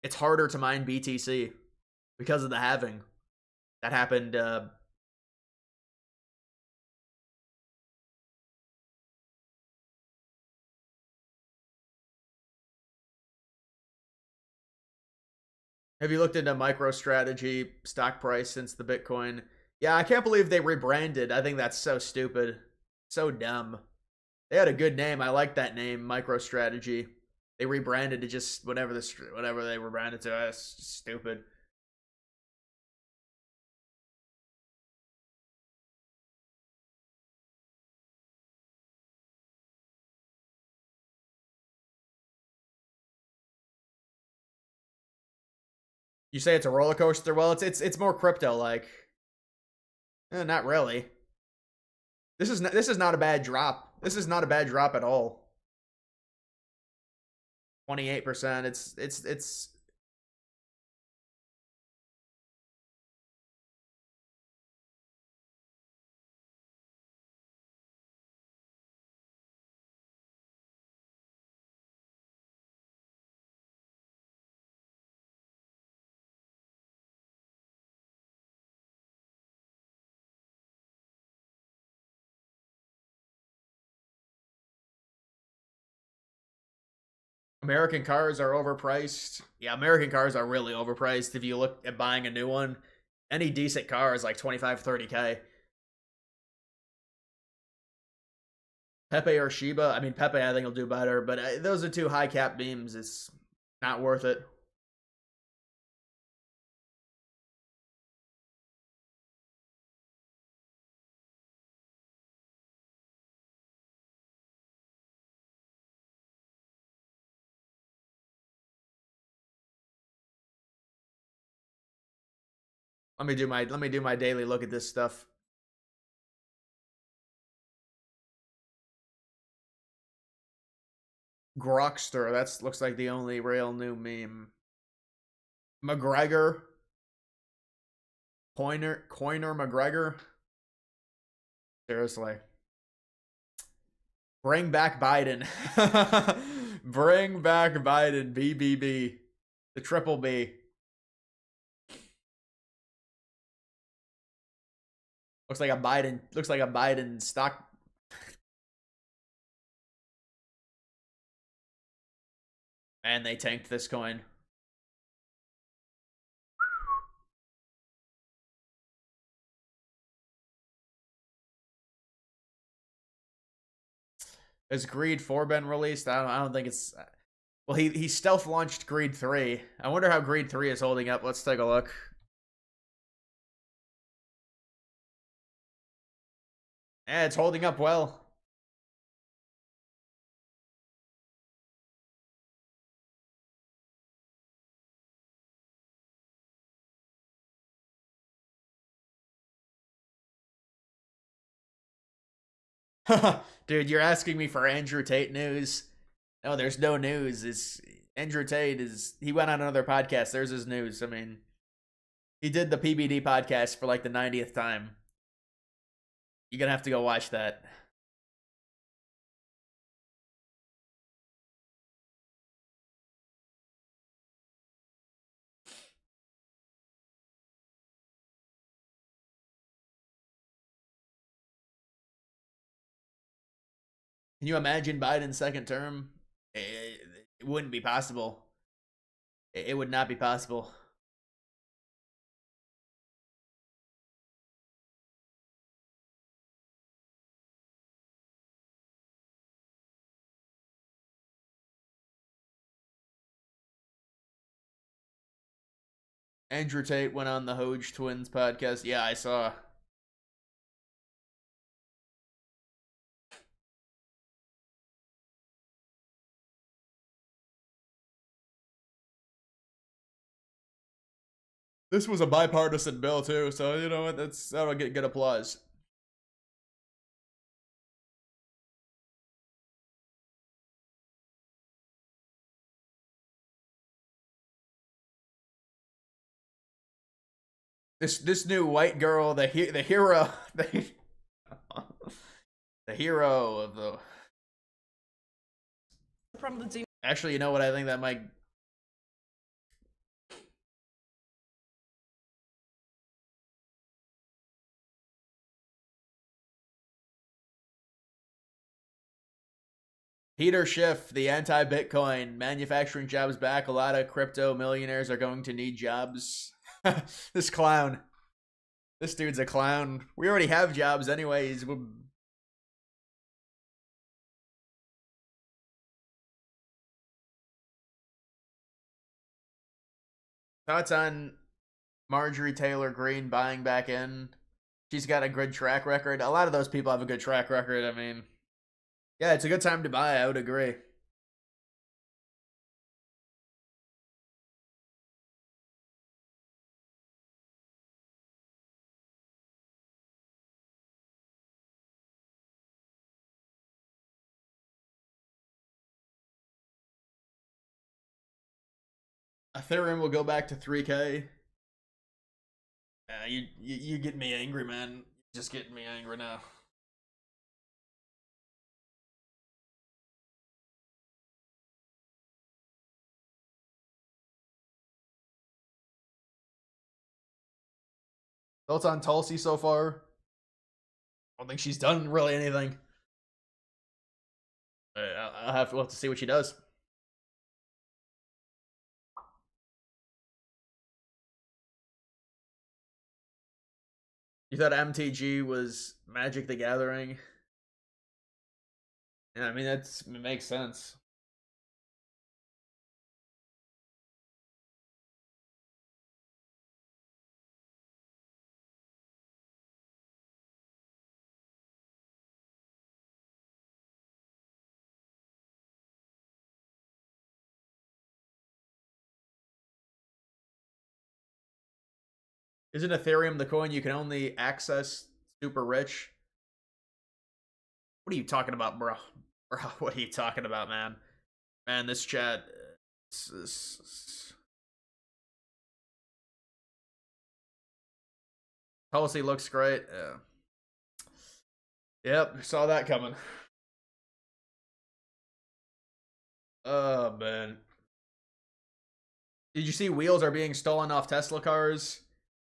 Speaker 1: It's harder to mine BTC because of the halving. That happened. Have you looked into MicroStrategy stock price since the Bitcoin? Yeah, I can't believe they rebranded. I think that's so stupid. So dumb. They had a good name. I like that name, MicroStrategy. They rebranded to just whatever they rebranded to. That's stupid. You say it's a roller coaster? Well, it's more crypto like. Not really. This is not a bad drop. This is not a bad drop at all. 28%. It's American cars are overpriced. Yeah, American cars are really overpriced. If you look at buying a new one, any decent car is like 25, 30K. Pepe or Shiba. I mean, Pepe I think will do better, but those are two high cap beams. It's not worth it. Let me do my daily look at this stuff. Grokster, that's looks like the only real new meme. McGregor. Coiner McGregor. Seriously. Bring back Biden. Bring back Biden. BBB. The triple B. Looks like a Biden stock. Man, they tanked this coin. Has Greed 4 been released? I don't think it's. Well, he stealth launched Greed 3. I wonder how Greed 3 is holding up. Let's take a look. Yeah, it's holding up well. Dude, you're asking me for Andrew Tate news? No, there's no news. Andrew Tate he went on another podcast. There's his news. I mean, he did the PBD podcast for like the 90th time. You're gonna have to go watch that. Can you imagine Biden's second term? It wouldn't be possible. It would not be possible. Andrew Tate went on the Hoge Twins podcast. Yeah, I saw. This was a bipartisan bill too, so you know what? That'll get good applause. This new white girl, the hero, the hero of the. Actually, you know what? I think that might. Peter Schiff, the anti-Bitcoin, manufacturing jobs back. A lot of crypto millionaires are going to need jobs. This clown. This dude's a clown. We already have jobs anyways. Thoughts on Marjorie Taylor Greene buying back in? She's got a good track record. A lot of those people have a good track record. I mean, yeah, it's a good time to buy. I would agree. Ethereum will go back to 3K. You get me angry, man. Just getting me angry now. Thoughts on Tulsi so far? I don't think she's done really anything. We'll have to see what she does. You thought MTG was Magic the Gathering? Yeah, I mean, it makes sense. Isn't Ethereum the coin you can only access super rich? What are you talking about, bro? Bro, what are you talking about, man? Man, this chat. Policy looks great. Yeah. Yep, saw that coming. Oh, man. Did you see wheels are being stolen off Tesla cars?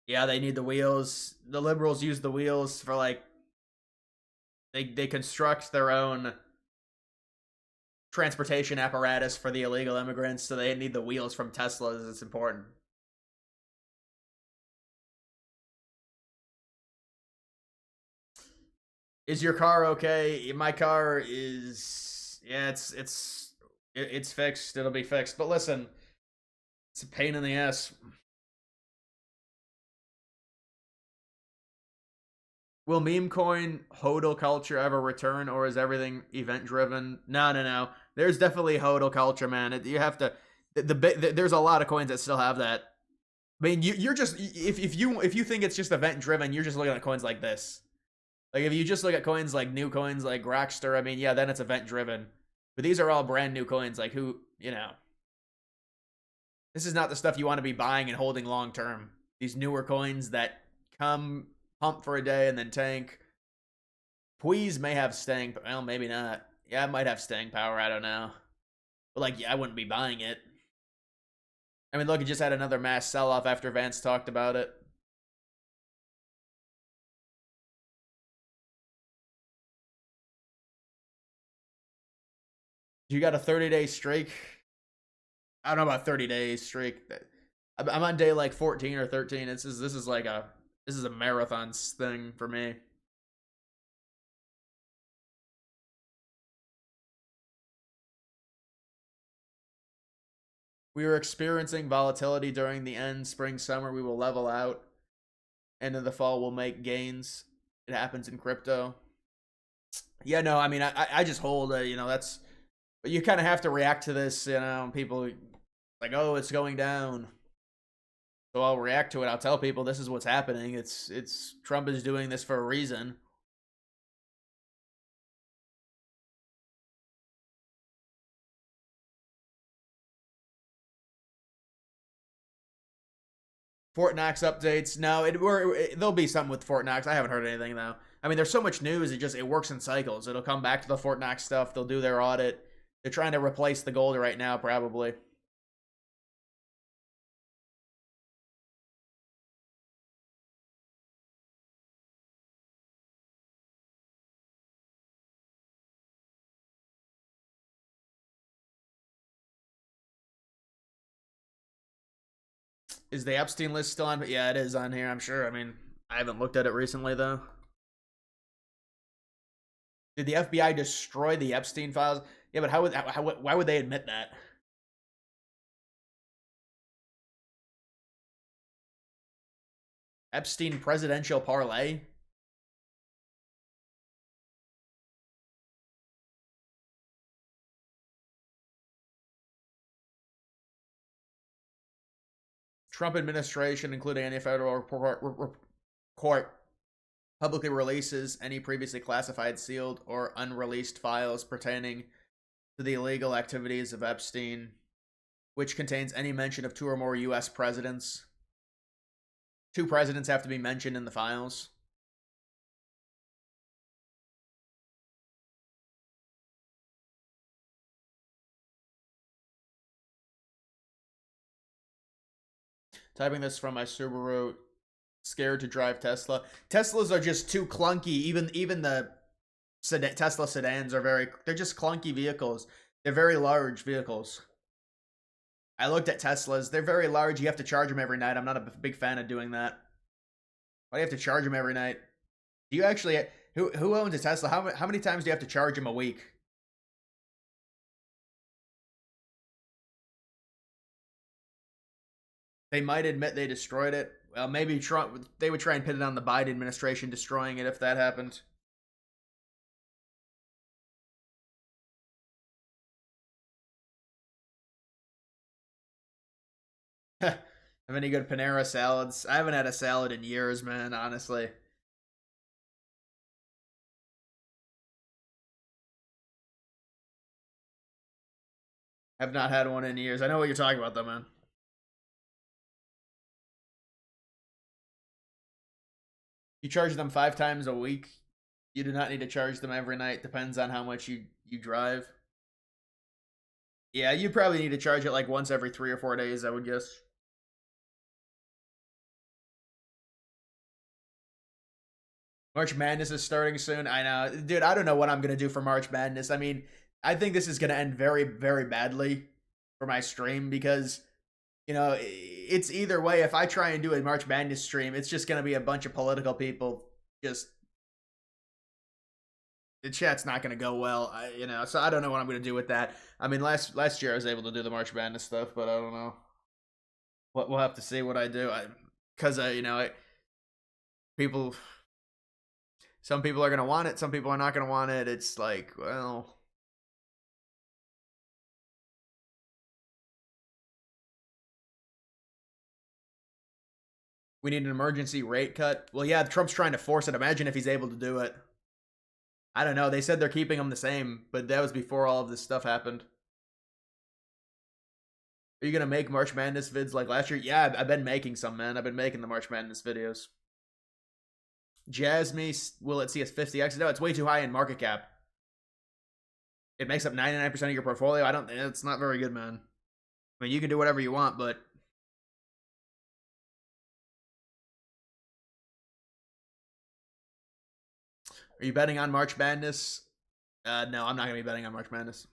Speaker 1: Yeah, they need the wheels. The liberals use the wheels for, like, they construct their own transportation apparatus for the illegal immigrants, so they need the wheels from Teslas. It's important. Is your car okay? My car is, yeah, it's fixed. It'll be fixed. But listen, it's a pain in the ass. Will meme coin hodl culture ever return, or is everything event driven? No. There's definitely hodl culture, man. You have to. There's a lot of coins that still have that. I mean, you're just if you think it's just event driven, you're just looking at coins like this. Like if you just look at coins like new coins like Rockster, I mean, yeah, then it's event driven. But these are all brand new coins. Like who, you know, this is not the stuff you want to be buying and holding long term. These newer coins that come. Pump for a day and then tank. Please may have staying, well, maybe not. Yeah, it might have staying power, I don't know. But like, yeah, I wouldn't be buying it. I mean, look, it just had another mass sell-off after Vance talked about it. You got a 30-day streak. I don't know about 30 days streak. I'm on day like 14 or 13. This is a marathon thing for me. We were experiencing volatility during the end spring summer. We will level out. End of the fall we'll make gains. It happens in crypto. Yeah, no, I mean I just hold that's, but you kind of have to react to this, people like, oh, it's going down. So I'll react to it. I'll tell people this is what's happening. It's Trump is doing this for a reason. Fort Knox updates. No, there'll be something with Fort Knox. I haven't heard anything though. I mean, there's so much news. It works in cycles. It'll come back to the Fort Knox stuff. They'll do their audit. They're trying to replace the gold right now, probably. Is the Epstein list still on? Yeah, it is on here, I'm sure. I mean, I haven't looked at it recently, though. Did the FBI destroy the Epstein files? Yeah, but why would they admit that? Epstein presidential parlay? Trump administration, including any federal court, publicly releases any previously classified, sealed, or unreleased files pertaining to the illegal activities of Epstein, which contains any mention of 2 or more U.S. presidents. 2 presidents have to be mentioned in the files. Typing this from my Subaru. Scared to drive Tesla. Teslas are just too clunky. Even the Tesla sedans are they're just clunky vehicles. They're very large vehicles. I looked at Teslas. They're very large. You have to charge them every night. I'm not a big fan of doing that. Why do you have to charge them every night? Do you actually... Who owns a Tesla? How many times do you have to charge them a week? They might admit they destroyed it. Well, maybe Trump, they would try and pin it on the Biden administration destroying it if that happened. Have any good Panera salads? I haven't had a salad in years, man, honestly. I've not had one in years. I know what you're talking about, though, man. You charge them 5 times a week. You do not need to charge them every night. Depends on how much you drive. Yeah, you probably need to charge it like once every 3 or 4 days, I would guess. March Madness is starting soon. I know. Dude, I don't know what I'm going to do for March Madness. I mean, I think this is going to end very, very badly for my stream because... it's either way. If I try and do a March Madness stream, it's just going to be a bunch of political people. The chat's not going to go well, so I don't know what I'm going to do with that. I mean, last year I was able to do the March Madness stuff, but I don't know. We'll have to see what I do. Because, some people are going to want it. Some people are not going to want it. It's like, well... We need an emergency rate cut. Well, yeah, Trump's trying to force it. Imagine if he's able to do it. I don't know. They said they're keeping them the same, but that was before all of this stuff happened. Are you going to make March Madness vids like last year? Yeah, I've been making some, man. I've been making the March Madness videos. Jasmine, will it see us 50x? No, it's way too high in market cap. It makes up 99% of your portfolio. It's not very good, man. I mean, you can do whatever you want, but... Are you betting on March Madness? No, I'm not going to be betting on March Madness.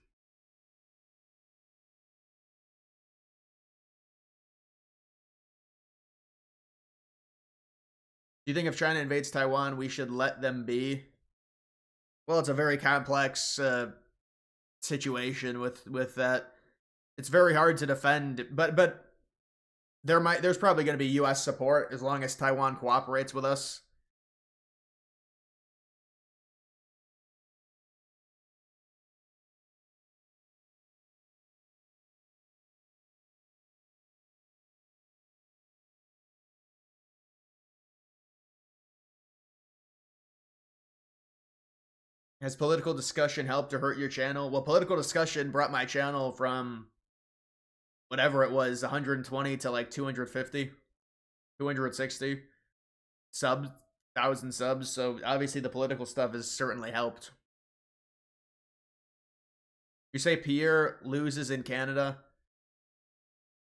Speaker 1: you think if China invades Taiwan, we should let them be? Well, it's a very complex situation with that. It's very hard to defend, but there's probably going to be U.S. support as long as Taiwan cooperates with us. Has political discussion helped or hurt your channel? Well, political discussion brought my channel from whatever it was, 120 to like 250, 260 subs, 1,000 subs. So obviously the political stuff has certainly helped. You say Pierre loses in Canada?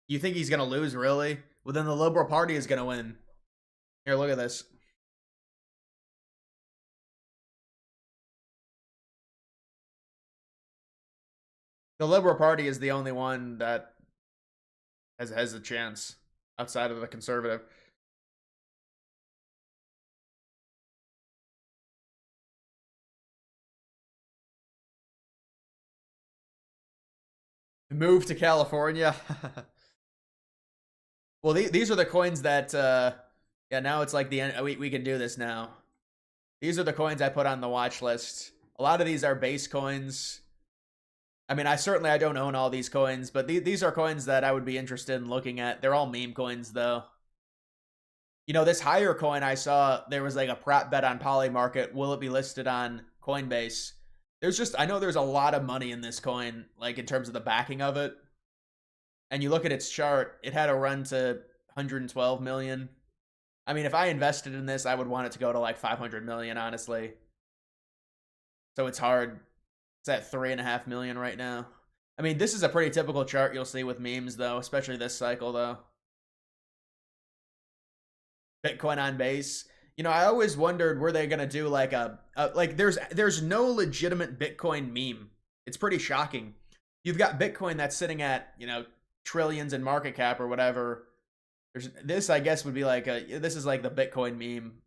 Speaker 1: You think he's going to lose, really? Well, then the Liberal Party is going to win. Here, look at this. The Liberal Party is the only one that has a chance outside of the Conservative. Move to California. Well, these are the coins that, yeah, now it's like the end. We can do this now. These are the coins I put on the watch list. A lot of these are base coins. I mean, I don't own all these coins, but these are coins that I would be interested in looking at. They're all meme coins, though. You know, this higher coin I saw, there was like a prop bet on Polymarket. Will it be listed on Coinbase? I know there's a lot of money in this coin, like in terms of the backing of it. And you look at its chart, it had a run to 112 million. I mean, if I invested in this, I would want it to go to like 500 million, honestly. So it's hard. It's at 3.5 million right now. I mean, this is a pretty typical chart you'll see with memes, though, especially this cycle, though. Bitcoin on base. You know, I always wondered, were they gonna do like like there's no legitimate Bitcoin meme. It's pretty shocking. You've got Bitcoin that's sitting at, you know, trillions in market cap or whatever. This, I guess, would be like this is like the Bitcoin meme.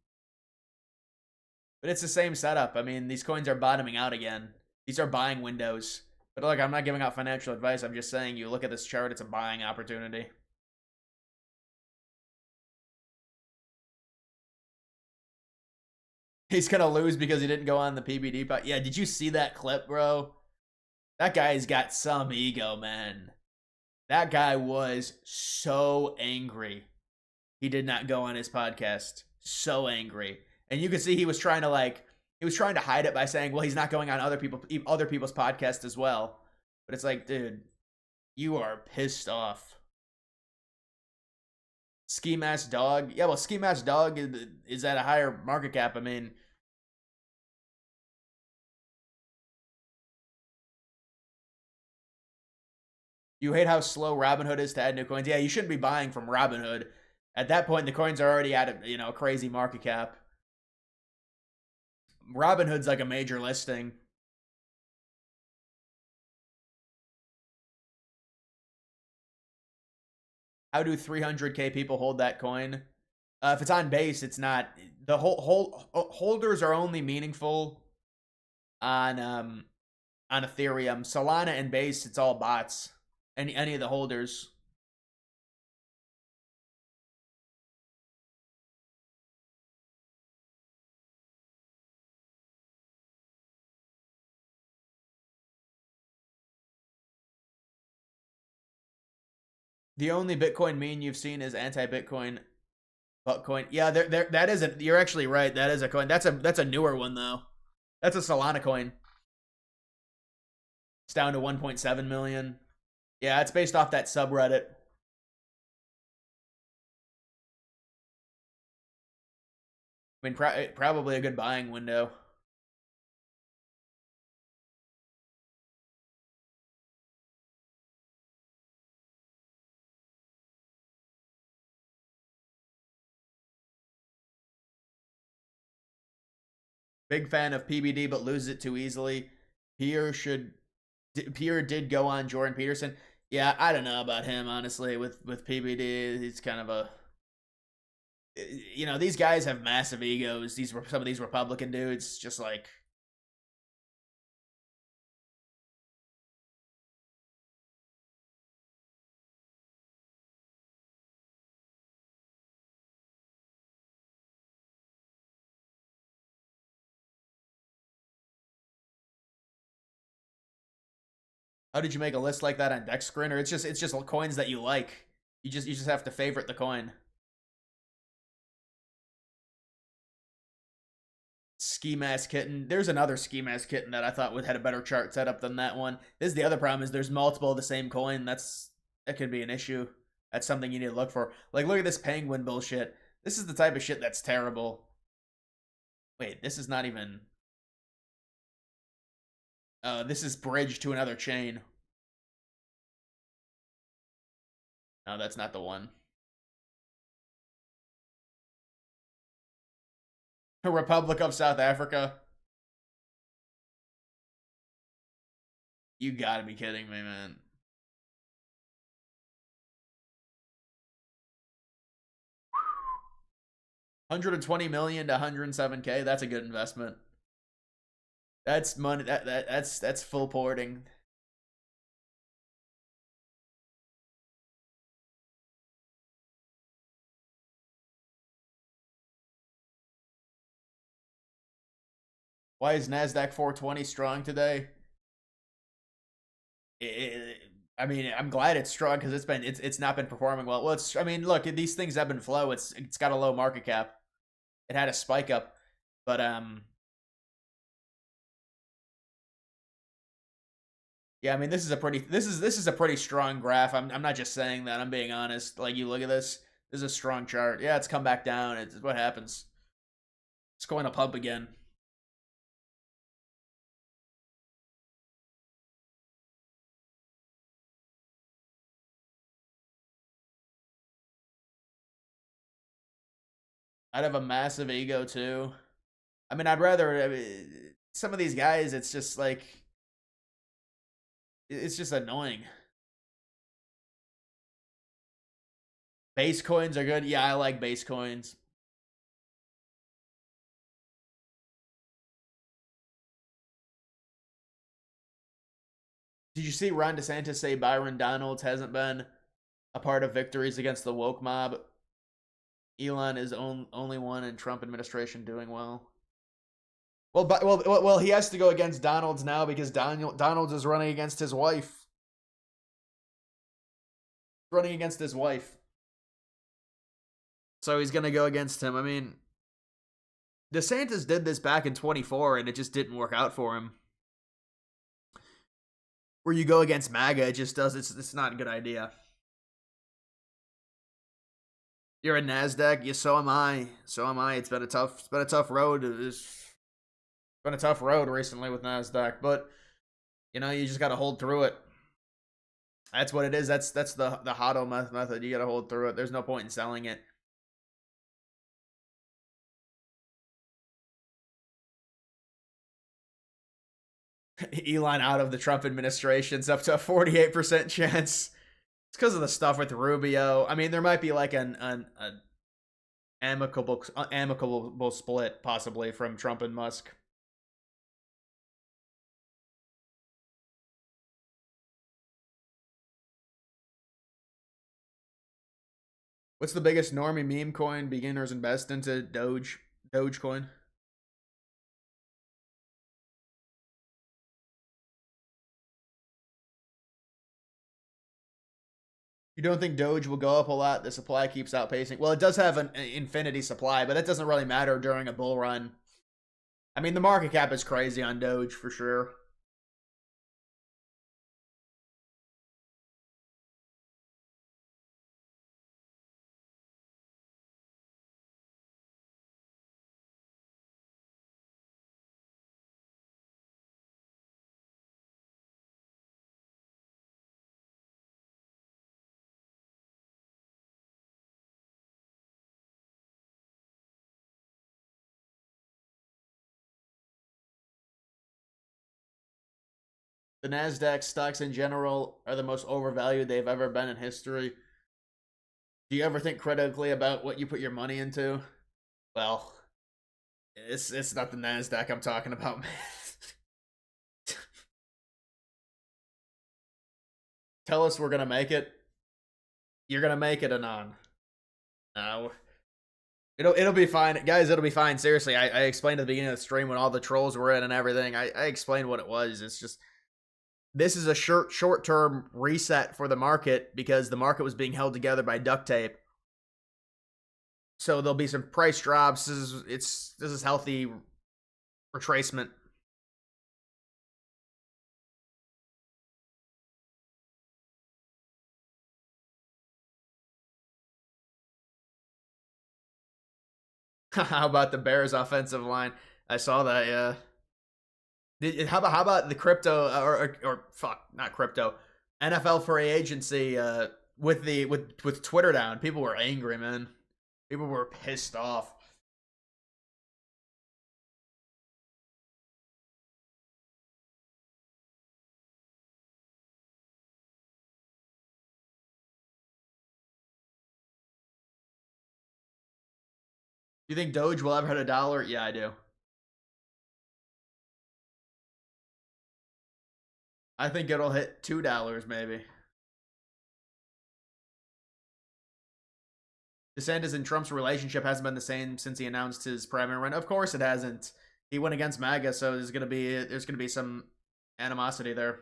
Speaker 1: But it's the same setup. I mean, these coins are bottoming out again. These are buying windows. But look, I'm not giving out financial advice. I'm just saying, you look at this chart, it's a buying opportunity. He's going to lose because he didn't go on the PBD. But yeah, did you see that clip, bro? That guy's got some ego, man. That guy was so angry. He did not go on his podcast. So angry. And you could see he was trying to hide it by saying, well, he's not going on other people's podcasts as well. But it's like, dude, you are pissed off. Ski Mask Dog. Yeah, well, Ski Mask Dog is at a higher market cap. I mean, you hate how slow Robinhood is to add new coins. Yeah, you shouldn't be buying from Robinhood. At that point, the coins are already at a crazy market cap. Robinhood's like a major listing. How do 300K people hold that coin? If it's on base, it's not. The holders are only meaningful on Ethereum. Solana and base, it's all bots. Any of the holders. The only Bitcoin meme you've seen is anti-Bitcoin Buttcoin. Yeah, that is you're actually right. That is a coin. That's a newer one though. That's a Solana coin. It's down to 1.7 million. Yeah, it's based off that subreddit. I mean, probably a good buying window. Big fan of PBD, but loses it too easily. Pierre did go on Jordan Peterson. Yeah, I don't know about him, honestly, with PBD. He's kind of a you know, these guys have massive egos. These were some of these Republican dudes, just like. How did you make a list like that on Dex Screen? Or it's just coins that you like. You just have to favorite the coin. Ski Mask Kitten. There's another Ski Mask Kitten that I thought had a better chart setup than that one. This is the other problem, is there's multiple of the same coin. That could be an issue. That's something you need to look for. Like, look at this penguin bullshit. This is the type of shit that's terrible. Wait, this is not even... this is bridged to another chain. No, that's not the one. The Republic of South Africa. You gotta be kidding me, man. $120 million to $107K. That's a good investment. That's money. That's full porting. Why is NASDAQ 420 strong today? I mean, I'm glad it's strong because it's not been performing well. Well, I mean, look, these things ebb and flow. It's got a low market cap. It had a spike up, but yeah, I mean, this is a pretty strong graph. I'm not just saying that. I'm being honest. Like, you look at this. This is a strong chart. Yeah, it's come back down. It's what happens. It's going to pump again. I'd have a massive ego too. I mean, I'd rather some of these guys. It's just like it's just annoying. Base coins are good. Yeah, I like base coins. Did you see Ron DeSantis say Byron Donalds hasn't been a part of victories against the woke mob? Elon is only one in Trump administration doing well. Well, he has to go against Donalds now because Donalds is running against his wife. Running against his wife. So he's going to go against him. I mean, DeSantis did this back in 24 and it just didn't work out for him. Where you go against MAGA, it just does. It's not a good idea. You're a NASDAQ. Yeah, so am I. So am I. It's been a tough road. It's been a tough road recently with NASDAQ, but you know, you just got to hold through it. That's what it is. That's the HODL method. You got to hold through it. There's no point in selling it. Elon out of the Trump administration's up to a 48% chance. It's because of the stuff with Rubio. I mean, there might be like an amicable split possibly from Trump and Musk. What's the biggest normie meme coin beginners invest into? Dogecoin. You don't think Doge will go up a lot? The supply keeps outpacing. Well, it does have an infinity supply, but that doesn't really matter during a bull run. I mean, the market cap is crazy on Doge for sure. The NASDAQ stocks in general are the most overvalued they've ever been in history. Do you ever think critically about what you put your money into? Well, it's not the NASDAQ I'm talking about, man. Tell us we're gonna make it. You're gonna make it, Anon. No. It'll be fine. Guys, it'll be fine. Seriously, I explained at the beginning of the stream when all the trolls were in and everything. I explained what it was. It's just, this is a short-term reset for the market because the market was being held together by duct tape. So there'll be some price drops. This is healthy retracement. How about the Bears offensive line? I saw that, yeah. How about the crypto or fuck, not crypto, NFL free agency with Twitter down? People were angry, man. People were pissed off. You think Doge will ever hit $1? Yeah, I do. I think it'll hit $2 maybe. DeSantis and Trump's relationship hasn't been the same since he announced his primary run. Of course it hasn't. He went against MAGA, so there's gonna be some animosity there.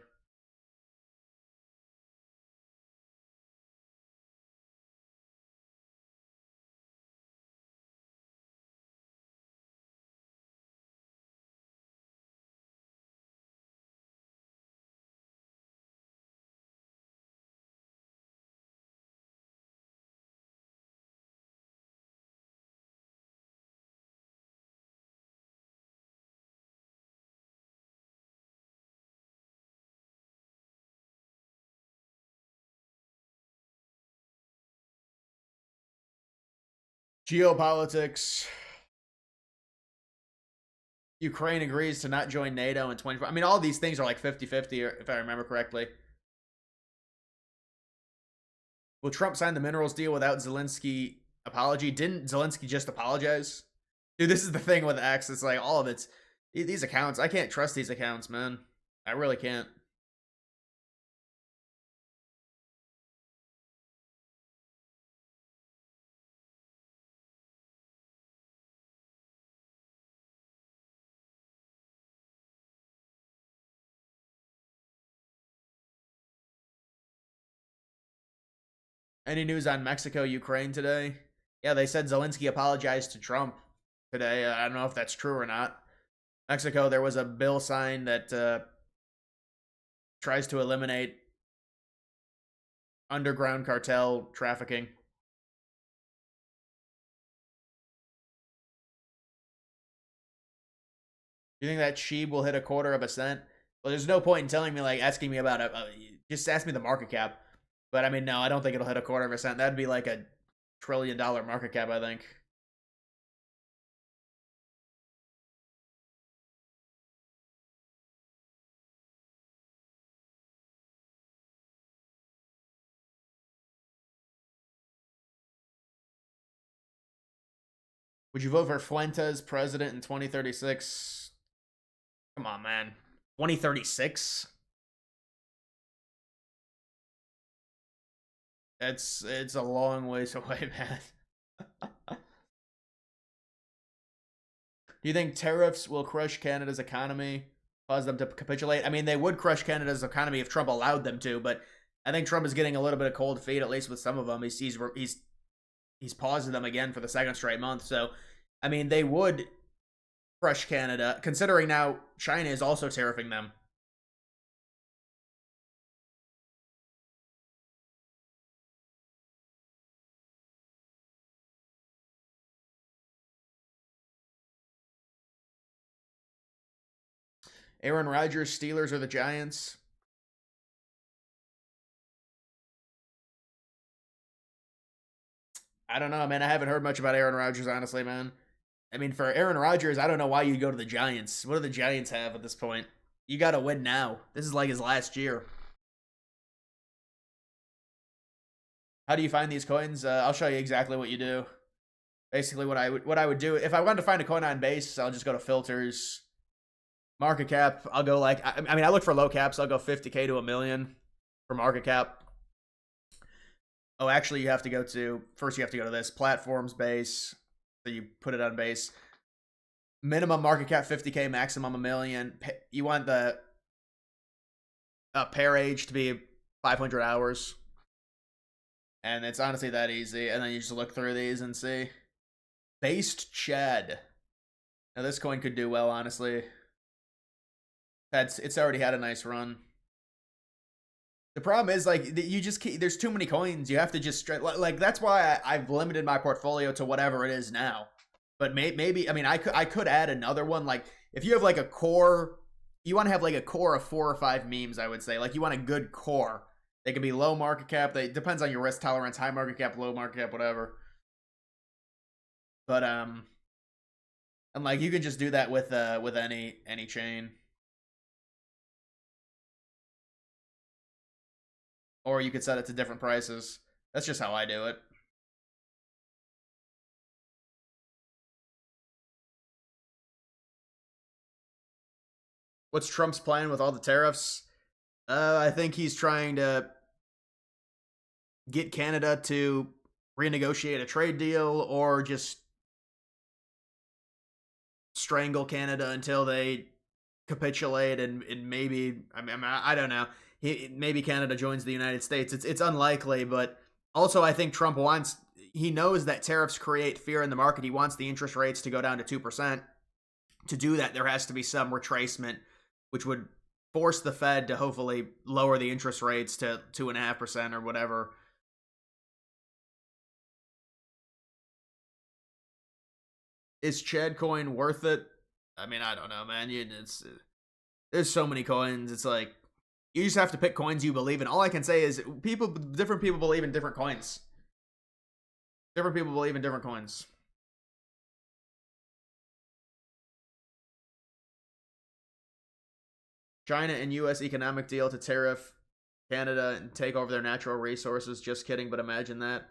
Speaker 1: Geopolitics. Ukraine agrees to not join NATO in 2024. I mean, all these things are like 50-50, if I remember correctly. Will Trump sign the minerals deal without Zelensky apology? Didn't Zelensky just apologize? Dude, this is the thing with X. It's like all of it's these accounts. I can't trust these accounts, man. I really can't. Any news on Mexico, Ukraine today? Yeah, they said Zelensky apologized to Trump today. I don't know if that's true or not. Mexico, there was a bill signed that tries to eliminate underground cartel trafficking. Do you think that Sheeb will hit $0.25? Well, there's no point in telling me, like, asking me about it. Just ask me the market cap. But I mean, no, I don't think it'll hit $0.25. That'd be like $1 trillion market cap, I think. Would you vote for Fuentes president in 2036? Come on, man. 2036? It's a long ways away, man. Do you think tariffs will crush Canada's economy, cause them to capitulate? I mean, they would crush Canada's economy if Trump allowed them to, but I think Trump is getting a little bit of cold feet, at least with some of them. He's pausing them again for the second straight month. So, I mean, they would crush Canada, considering now China is also tariffing them. Aaron Rodgers, Steelers, or the Giants? I don't know, man. I haven't heard much about Aaron Rodgers, honestly, man. I mean, for Aaron Rodgers, I don't know why you'd go to the Giants. What do the Giants have at this point? You got to win now. This is like his last year. How do you find these coins? I'll show you exactly what you do. Basically, what I would do if I wanted to find a coin on base, I'll just go to filters, market cap. I'll go like I mean I look for low caps. I'll go 50K to $1 million for market cap. Oh, actually, you have to go to first. You have to go to this platforms base. So you put it on base. Minimum market cap 50K, maximum $1 million. You want the pair age to be 500 hours. And it's honestly that easy. And then you just look through these and see. Based Chad. Now this coin could do well, honestly. It's already had a nice run. The problem is, like, you just there's too many coins. You have to just like that's why I've limited my portfolio to whatever it is now. But maybe I mean I could add another one. Like if you have like a core, you want to have like a core of 4 or 5 memes. I would say like you want a good core. They can be low market cap. They depends on your risk tolerance. High market cap, low market cap, whatever. But and like you can just do that with any chain. Or you could set it to different prices. That's just how I do it. What's Trump's plan with all the tariffs? I think he's trying to get Canada to renegotiate a trade deal or just strangle Canada until they capitulate and maybe I don't know. Maybe Canada joins the United States. It's unlikely, but also I think Trump he knows that tariffs create fear in the market. He wants the interest rates to go down to 2%. To do that, there has to be some retracement, which would force the Fed to hopefully lower the interest rates to 2.5% or whatever. Is Chad coin worth it? I mean, I don't know, man. There's so many coins. It's like you just have to pick coins you believe in. All I can say is different people believe in different coins. Different people believe in different coins. China and U.S. economic deal to tariff Canada and take over their natural resources. Just kidding, but imagine that.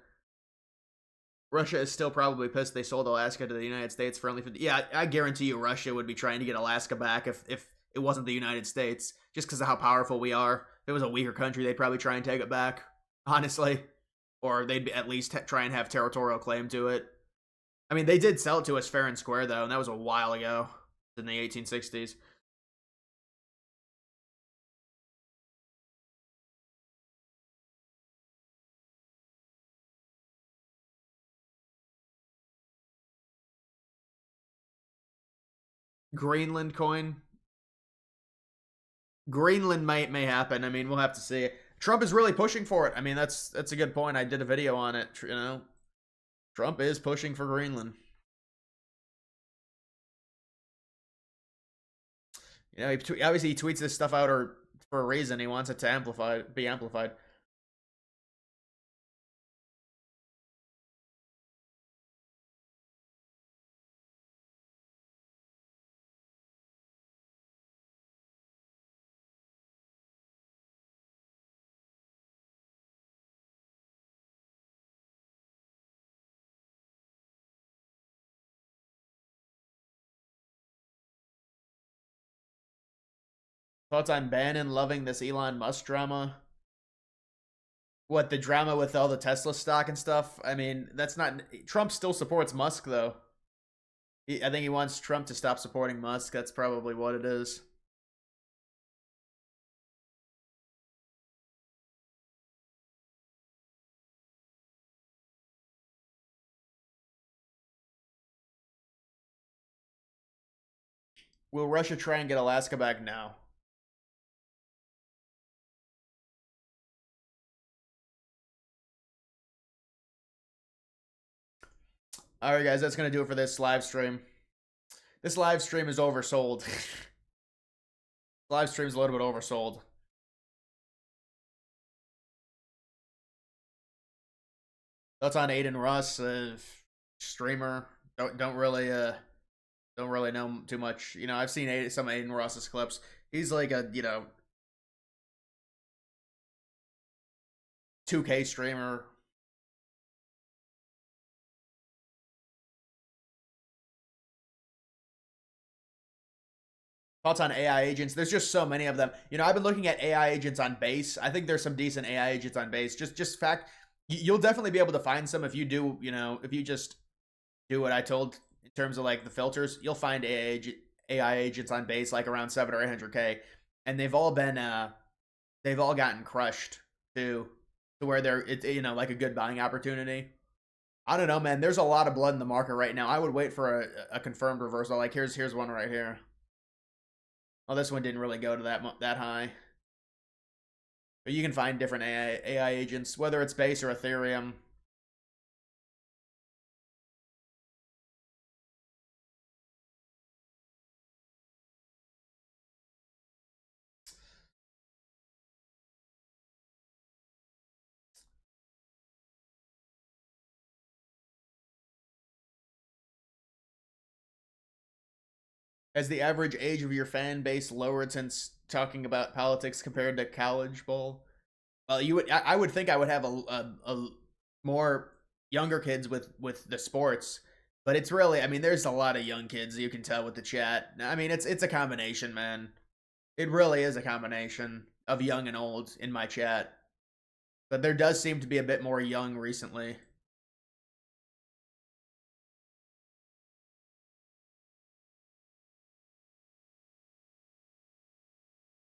Speaker 1: Russia is still probably pissed they sold Alaska to the United States for only 50. Yeah, I guarantee you Russia would be trying to get Alaska back if it wasn't the United States, just because of how powerful we are. If it was a weaker country, they'd probably try and take it back, honestly. Or they'd at least try and have territorial claim to it. I mean, they did sell it to us fair and square, though, and that was a while ago, in the 1860s. Greenland coin. Greenland may happen. I mean, we'll have to see. Trump is really pushing for it. I mean, that's a good point. I did a video on it. You know, Trump is pushing for Greenland. You know, obviously he tweets this stuff out for a reason. He wants it to be amplified. Thoughts on Bannon loving this Elon Musk drama? What, the drama with all the Tesla stock and stuff? I mean, that's not... Trump still supports Musk, though. I think he wants Trump to stop supporting Musk. That's probably what it is. Will Russia try and get Alaska back now? Alright guys, that's going to do it for this live stream. This live stream is oversold. Live stream's a little bit oversold. Thoughts on Aiden Ross, streamer. Don't really know too much. You know, I've seen some of Aiden Ross's clips. He's like a, you know, 2K streamer. Thoughts on AI agents? There's just so many of them. You know, I've been looking at AI agents on base. I think there's some decent AI agents on base. Just fact, you'll definitely be able to find some if you do, you know, if you just do what I told in terms of like the filters, you'll find AI agents on base like around 700 or 800K. And they've all gotten crushed too, to where they're, it's, you know, like a good buying opportunity. I don't know, man. There's a lot of blood in the market right now. I would wait for a confirmed reversal. Like here's one right here. Well, this one didn't really go to that high. But you can find different AI agents, whether it's base or Ethereum. Has the average age of your fan base lowered since talking about politics compared to college bowl? Well, I would think I would have a more younger kids with the sports, but it's really, I mean, there's a lot of young kids, you can tell with the chat. I mean, it's a combination, man. It really is a combination of young and old in my chat. But there does seem to be a bit more young recently.